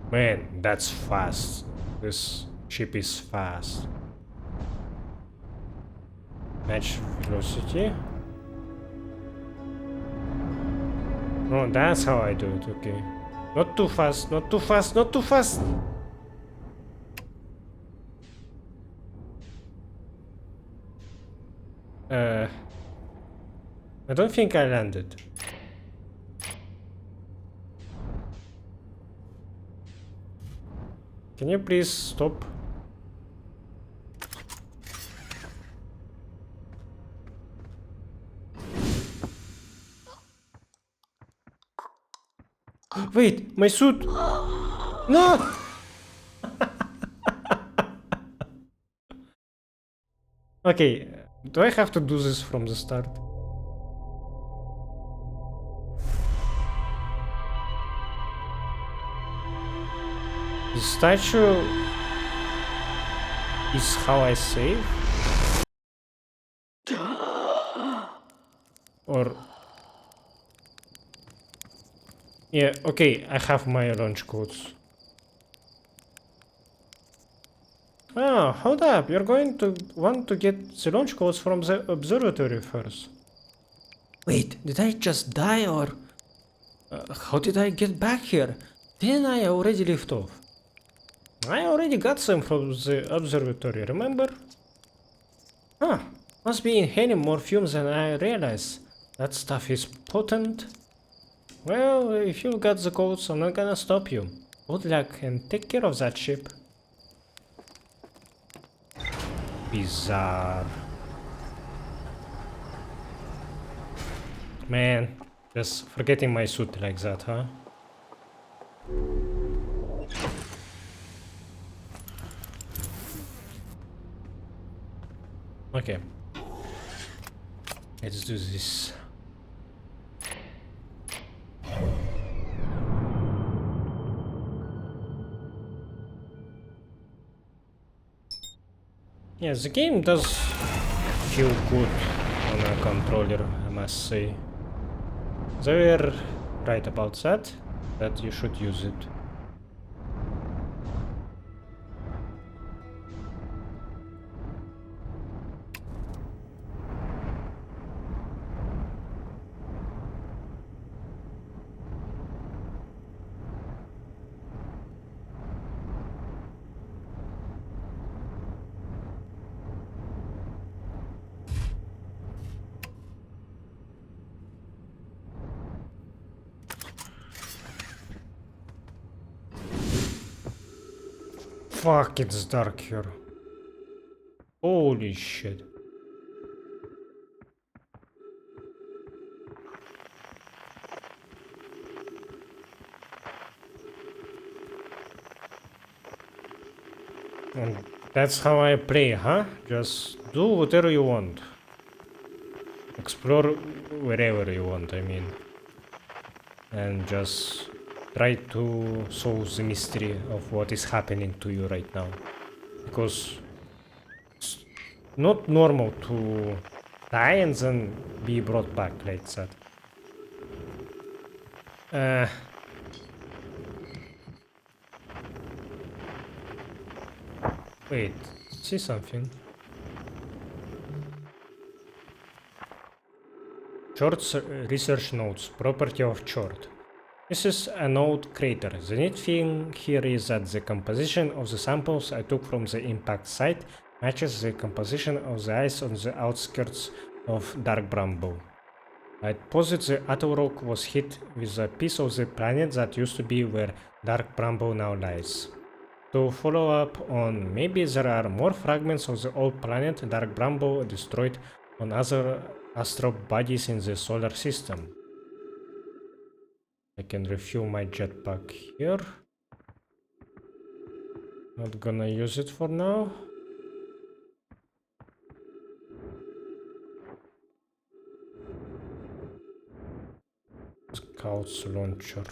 Man, that's fast. This ship is fast. Match velocity. Oh, that's how I do it, okay. Not too fast, not too fast, not too fast! I don't think I landed. Can you please stop? Wait, my suit! No! Okay, do I have to do this from the start? The statue is how I save? Or... Yeah, okay, I have my launch codes. Ah, hold up, you're going to want to get the launch codes from the observatory first. Wait, did I just die or... how did I get back here? Didn't I already lift off? I already got some from the observatory, remember? Huh, must be inhaling more fumes than I realized. That stuff is potent. Well, if you got the codes, I'm not gonna stop you. Good luck and take care of that ship. Bizarre. Man, just forgetting my suit like that, huh? Okay. Let's do this. Yeah, the game does feel good on a controller, I must say. They were right about that you should use it. Fuck, it's dark here. Holy shit. And that's how I play, huh? Just do whatever you want. Explore wherever you want, I mean. And just try to solve the mystery of what is happening to you right now. Because it's not normal to die and then be brought back like that. Wait, see something. Chort's research notes, property of Chort. This is a node crater. The neat thing here is that the composition of the samples I took from the impact site matches the composition of the ice on the outskirts of Dark Bramble. I posit the Atorock was hit with a piece of the planet that used to be where Dark Bramble now lies. To follow up on, maybe there are more fragments of the old planet Dark Bramble destroyed on other astral bodies in the solar system. I can refuel my jetpack here. Not gonna use it for now. Scouts launcher.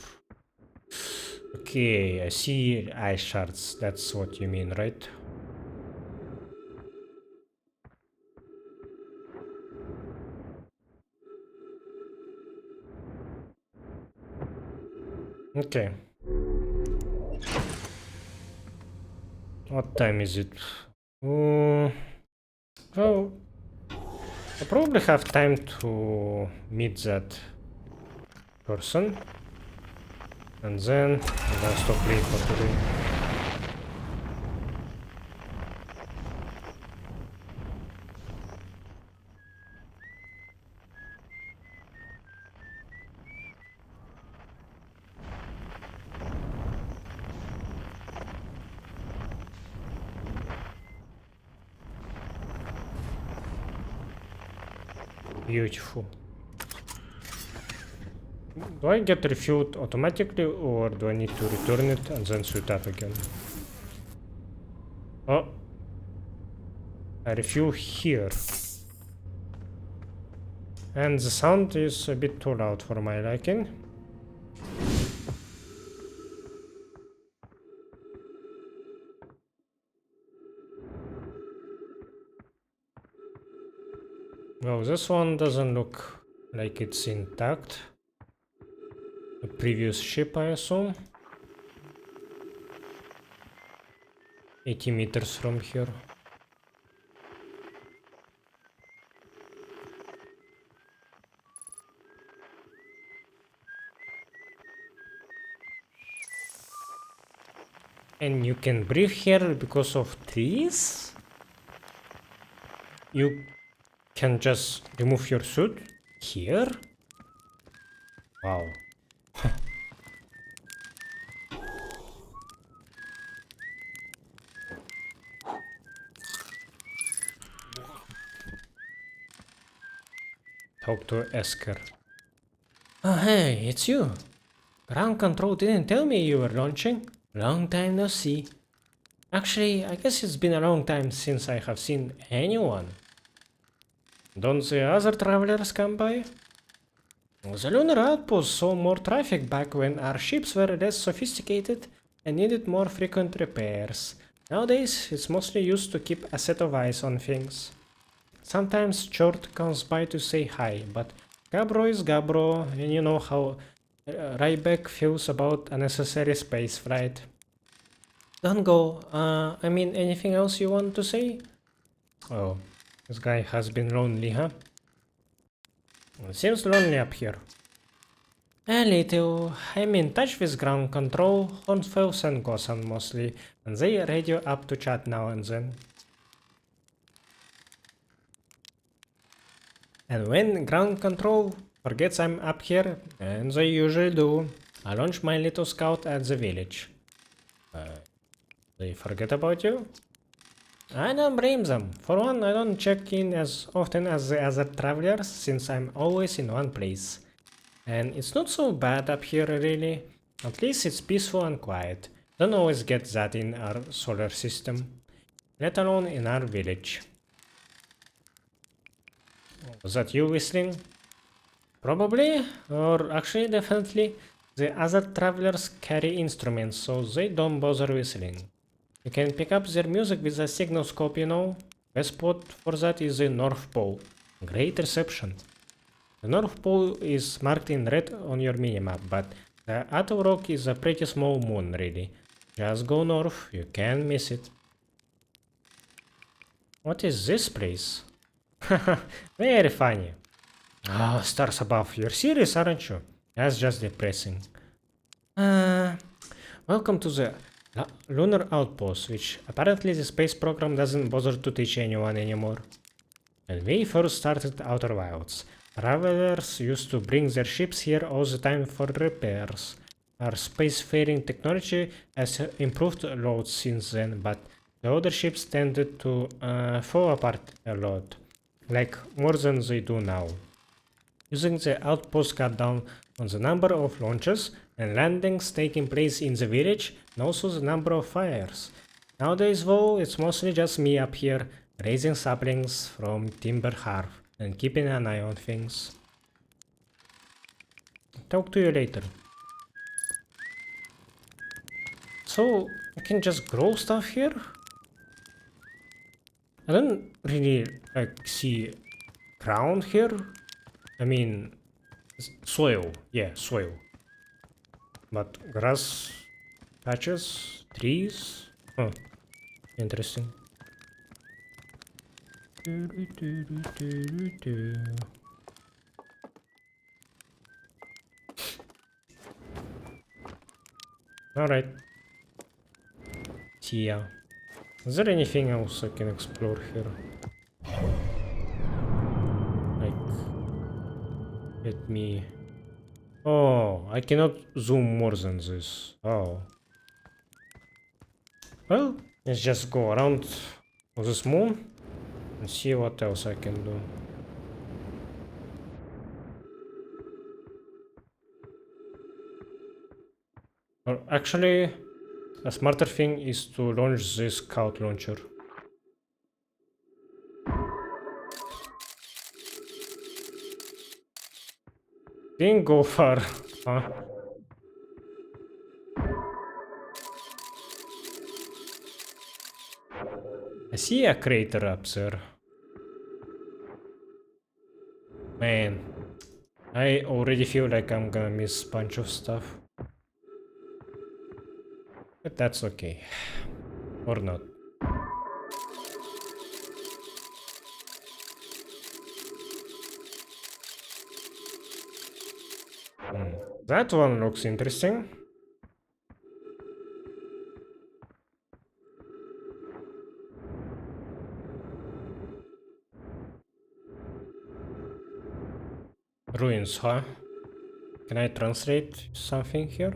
Okay, I see ice shards. That's what you mean, right? Okay. What time is it? Well, I probably have time to meet that person. And then I'm gonna stop playing for today. Beautiful. Do I get refueled automatically or do I need to return it and then suit up again? Oh. I refuel here. And the sound is a bit too loud for my liking. Well, this one doesn't look like it's intact. The previous ship, I assume. 80 meters from here. And you can breathe here because of trees? You can just remove your suit here? Wow. Talk to Esker. Oh hey, it's you. Ground control didn't tell me you were launching. Long time no see. Actually, I guess it's been a long time since I have seen anyone. Don't the other travelers come by? The lunar outpost saw more traffic back when our ships were less sophisticated and needed more frequent repairs. Nowadays, it's mostly used to keep a set of eyes on things. Sometimes Chort comes by to say hi, but Gabro is Gabro, and you know how Ryback feels about unnecessary space flight. Don't go. I mean, anything else you want to say? Oh, this guy has been lonely, huh? It seems lonely up here. A little. I'm in touch with ground control, Hornfels and Gosan mostly, and they radio up to chat now and then. And when ground control forgets I'm up here, and they usually do, I launch my little scout at the village. They forget about you? I don't blame them. For one, I don't check in as often as the other travelers, since I'm always in one place. And it's not so bad up here really. At least it's peaceful and quiet. Don't always get that in our solar system, let alone in our village. Was that you whistling? Probably, or actually definitely. The other travelers carry instruments, so they don't bother whistling. You can pick up their music with a signal scope, you know. Best spot for that is the North Pole. Great reception. The North Pole is marked in red on your minimap, but the Atto Rock is a pretty small moon, really. Just go north, you can't miss it. What is this place? Very funny. Oh, stars above. You're serious, aren't you? That's just depressing. Welcome to the lunar outpost, which apparently the space program doesn't bother to teach anyone anymore. When we first started Outer Wilds, travelers used to bring their ships here all the time for repairs. Our spacefaring technology has improved loads since then, but the other ships tended to fall apart a lot, like more than they do now. Using the outpost cut down on the number of launches and landings taking place in the village, and also the number of fires. Nowadays though, it's mostly just me up here, raising saplings from timber harv and keeping an eye on things. Talk to you later. So, I can just grow stuff here? I don't really like see ground here. I mean, soil. Yeah, soil. But grass patches, trees. Huh. Interesting. Alright. Yeah. Is there anything else I can explore here? Like, let me... Oh, I cannot zoom more than this. Oh. Well, let's just go around this moon and see what else I can do. Or actually, a smarter thing is to launch this scout launcher. Didn't go far, huh? I see a crater up there. Man, I already feel like I'm gonna miss a bunch of stuff. But that's okay. Or not. That one looks interesting. Ruins, huh? Can I translate something here?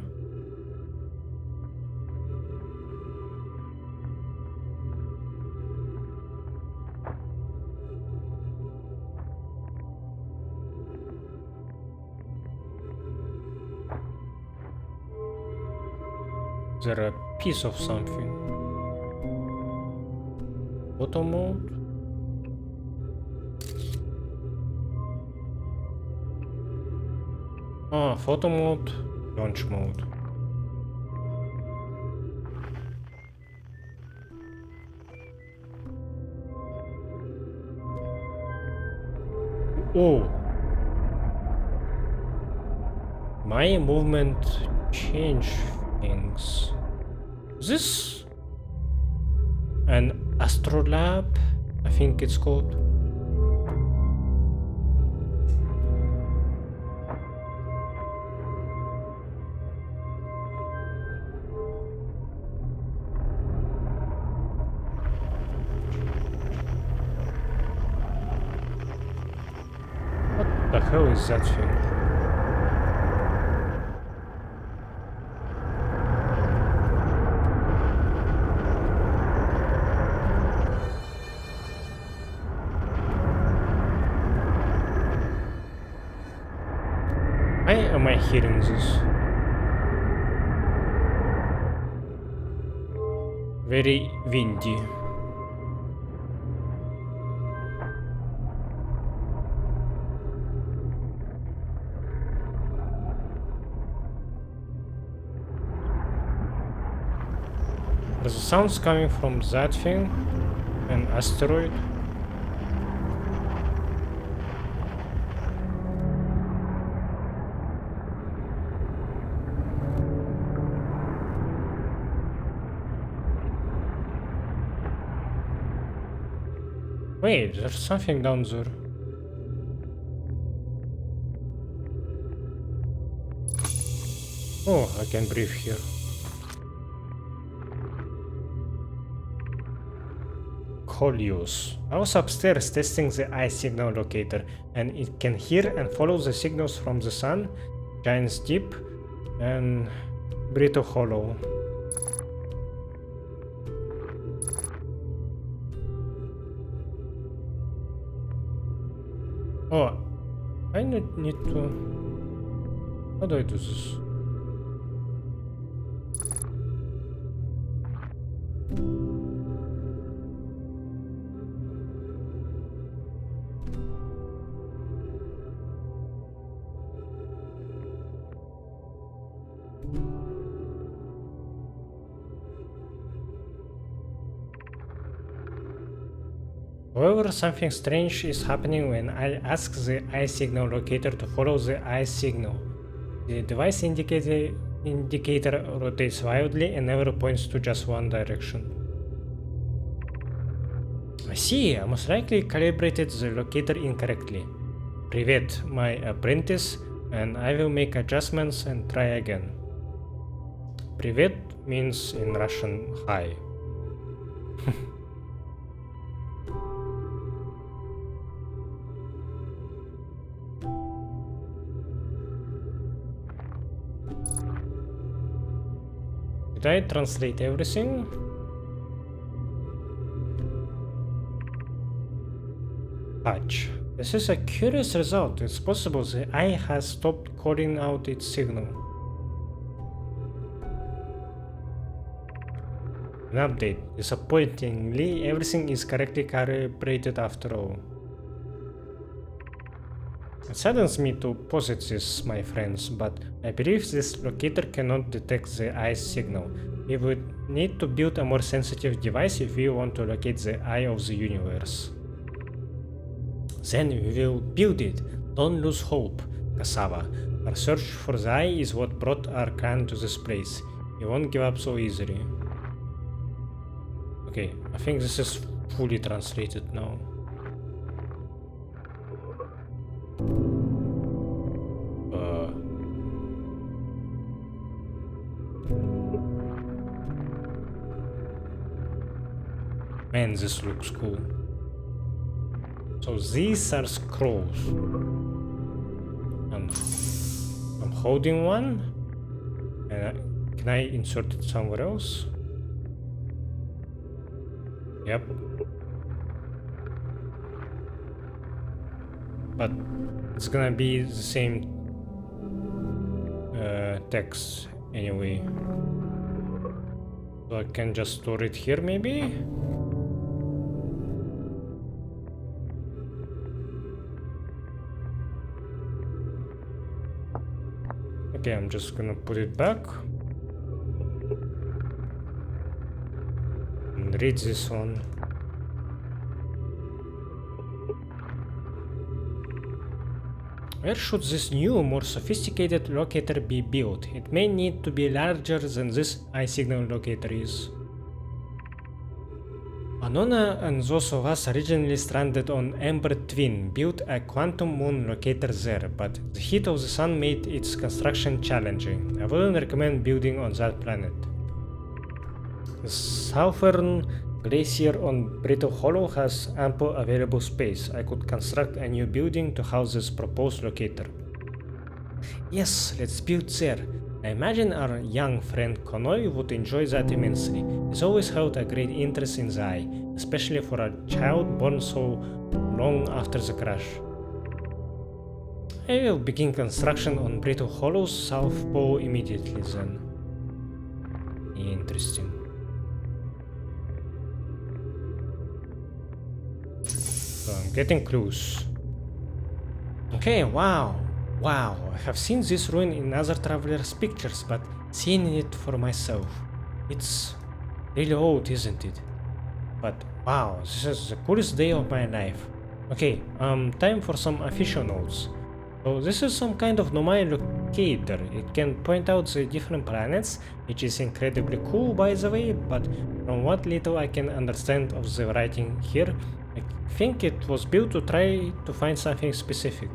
Is there a piece of something? Photo mode? Ah, photo mode, launch mode. Oh! My movement changed things. Is this an Astrolab? I think it's called. What the hell is that thing? Why am I hearing this? Very windy. There's sounds coming from that thing, an asteroid. Wait, there's something down there. Oh, I can breathe here. Colios. I was upstairs testing the eye signal locator, and it can hear and follow the signals from the sun, Giant's Deep, and Brito Hollow. Oh, I need to... How do I do this? However, something strange is happening when I ask the eye signal locator to follow the eye signal. The device indicator rotates wildly and never points to just one direction. I see, I most likely calibrated the locator incorrectly. Privet, my apprentice, and I will make adjustments and try again. Privet means in Russian hi. Did I translate everything? Touch. This is a curious result. It's possible the eye has stopped calling out its signal. An update. Disappointingly, everything is correctly calibrated after all. It saddens me to posit this, my friends, but I believe this locator cannot detect the eye's signal. We would need to build a more sensitive device if we want to locate the eye of the universe. Then we will build it. Don't lose hope, Cassava. Our search for the eye is what brought our clan to this place. We won't give up so easily. Okay, I think this is fully translated now. Man, this looks cool. So these are scrolls. I'm holding one. And can I insert it somewhere else? Yep. But it's gonna be the same text anyway. So I can just store it here maybe? Okay, I'm just gonna put it back and read this one. Where should this new, more sophisticated locator be built? It may need to be larger than this eye signal locator is. Anona and those of us originally stranded on Ember Twin built a quantum moon locator there, but the heat of the sun made its construction challenging. I wouldn't recommend building on that planet. The southern glacier on Brittle Hollow has ample available space. I could construct a new building to house this proposed locator. Yes, let's build there. I imagine our young friend Konoi would enjoy that immensely. He's always held a great interest in the eye, especially for a child born so long after the crash. I will begin construction on Brittle Hollow's south pole immediately then. Interesting. So I'm getting clues. Okay, wow. Wow, I have seen this ruin in other travelers' pictures, but seeing it for myself, it's really old, isn't it? But wow, this is the coolest day of my life. Okay, time for some official notes. So this is some kind of nomai locator. It can point out the different planets, which is incredibly cool by the way, but from what little I can understand of the writing here, I think it was built to try to find something specific.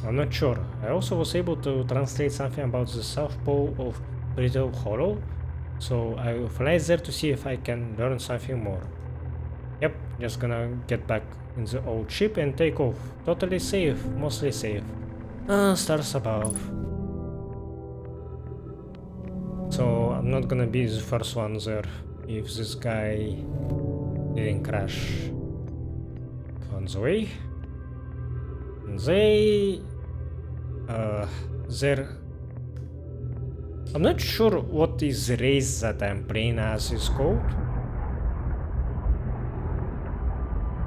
I'm not sure. I also was able to translate something about the South Pole of Brittle Hollow, so I will fly there to see if I can learn something more. Yep, just gonna get back in the old ship and take off. Totally safe, mostly safe. Stars above. So I'm not gonna be the first one there if this guy didn't crash. On the way. They there. I'm not sure what is the race that I'm playing as is called,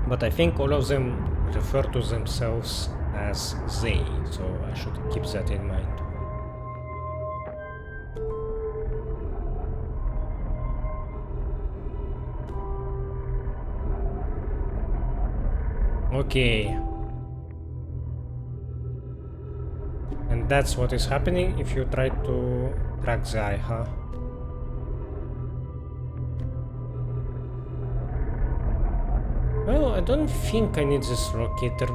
but I think all of them refer to themselves as they, so I should keep that in mind. Okay. And that's what is happening if you try to track the eye, huh? Well, I don't think I need this locator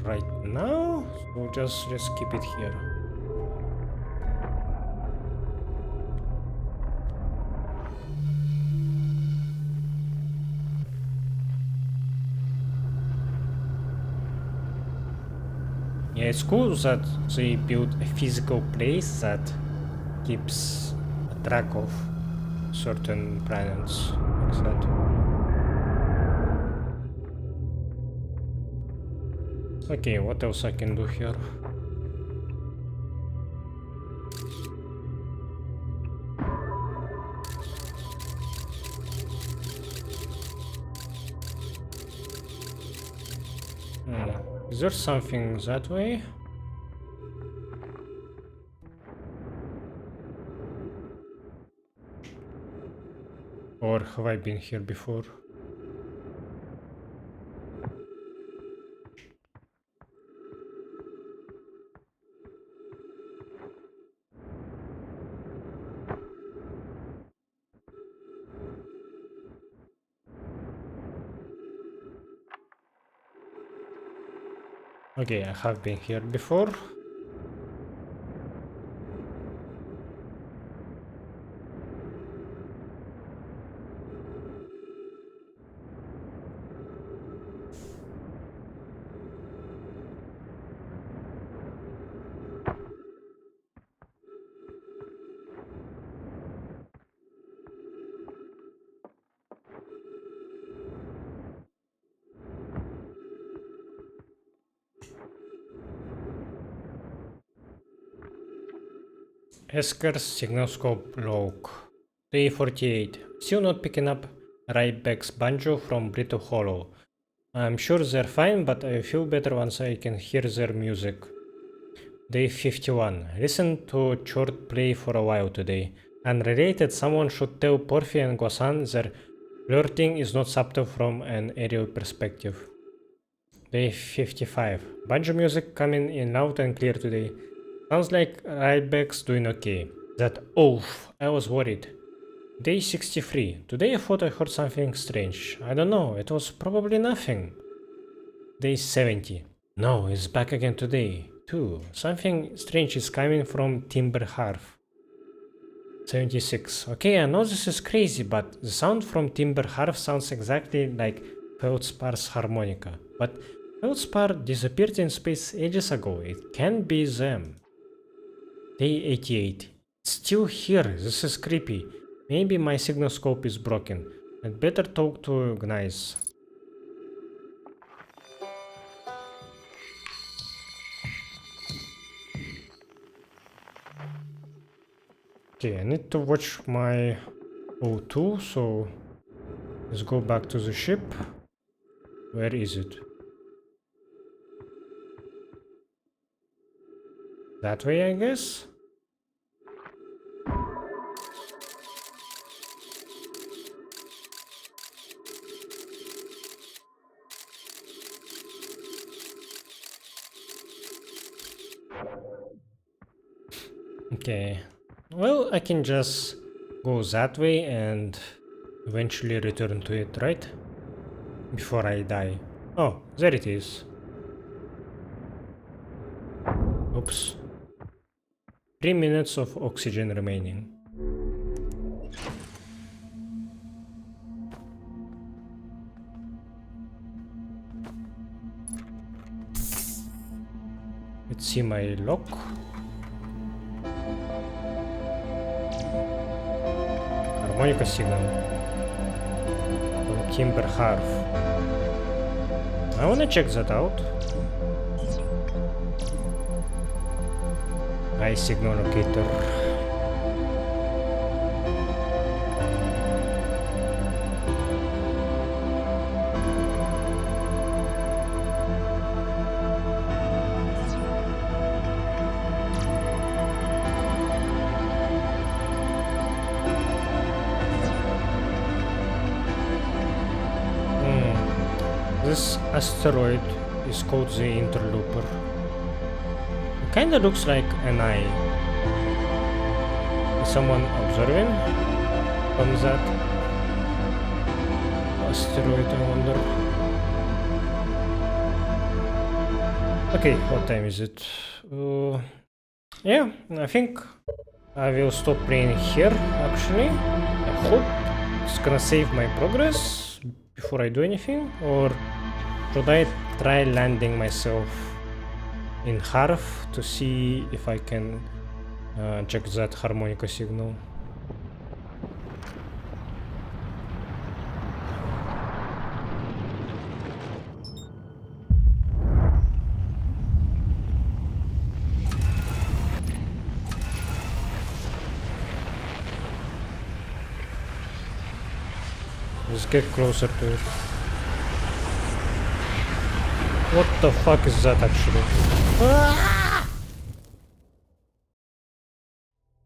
right now, so just keep it here. Yeah, it's cool that they built a physical place that keeps a track of certain planets like that. Okay, what else I can do here? Is there something that way? Or have I been here before? Okay, I have been here before. Esker's signal scope log. Day 48. Still not picking up Ryback's banjo from Brittle Hollow. I'm sure they're fine, but I feel better once I can hear their music. Day 51. Listen to short play for a while today. Unrelated, someone should tell Porphy and Guasan their flirting is not subtle from an aerial perspective. Day 55. Banjo music coming in loud and clear today. Sounds like Ryback's doing okay. That oof, I was worried. Day 63. Today I thought I heard something strange. I don't know, it was probably nothing. Day 70. No, it's back again today, too. Something strange is coming from Timber Hearth. 76. Okay, I know this is crazy, but the sound from Timber Hearth sounds exactly like Feldspar's harmonica. But Feldspar disappeared in space ages ago. It can't be them. Day 88. It's still here. This is creepy. Maybe my signal scope is broken. I'd better talk to Gneiss. Okay, I need to watch my O2, so let's go back to the ship. Where is it? That way, I guess? Okay. Well, I can just go that way and eventually return to it, right? Before I die. Oh, there it is. Oops. 3 minutes of oxygen remaining. Let's see my lock. Harmonica signal from Timber Hearth. I wanna check that out. high signal locator. This asteroid is called the Interloper. It kinda looks like an eye. Is someone observing from that asteroid, I wonder? Okay, what time is it? Yeah, I think I will stop playing here, actually. I hope it's gonna save my progress before I do anything, or should I try landing myself in half to see if I can check that harmonica signal? Let's get closer to it. What the fuck is that actually? Ah!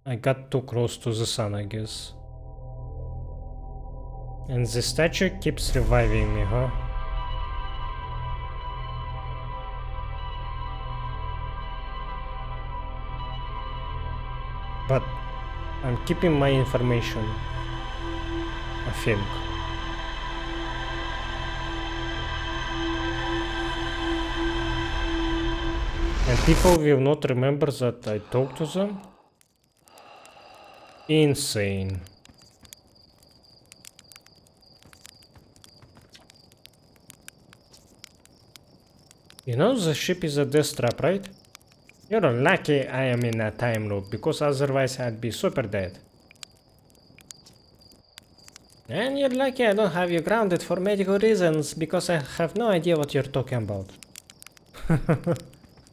I got too close to the sun, I guess. And the statue keeps reviving me, huh? But I'm keeping my information, I think. And people will not remember that I talked to them? Insane. You know the ship is a death trap, right? You're lucky I am in a time loop, because otherwise I'd be super dead. And you're lucky I don't have you grounded for medical reasons, because I have no idea what you're talking about.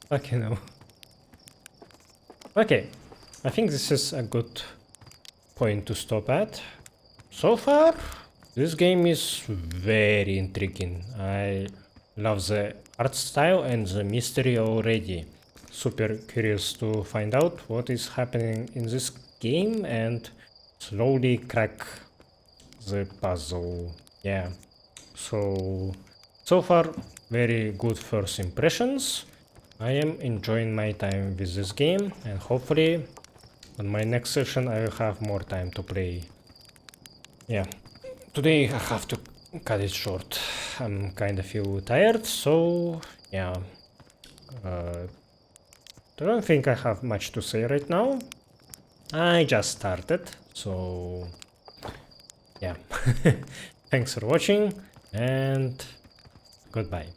Okay, no. Okay, I think this is a good point to stop at. So far, this game is very intriguing. I love the art style and the mystery already. Super curious to find out what is happening in this game and slowly crack the puzzle. Yeah, so far very good first impressions. I am enjoying my time with this game, and hopefully on my next session I will have more time to play. Yeah, today I have to cut it short. I'm kind of feel tired, so yeah. I don't think I have much to say right now. I just started, so yeah. Thanks for watching, and goodbye.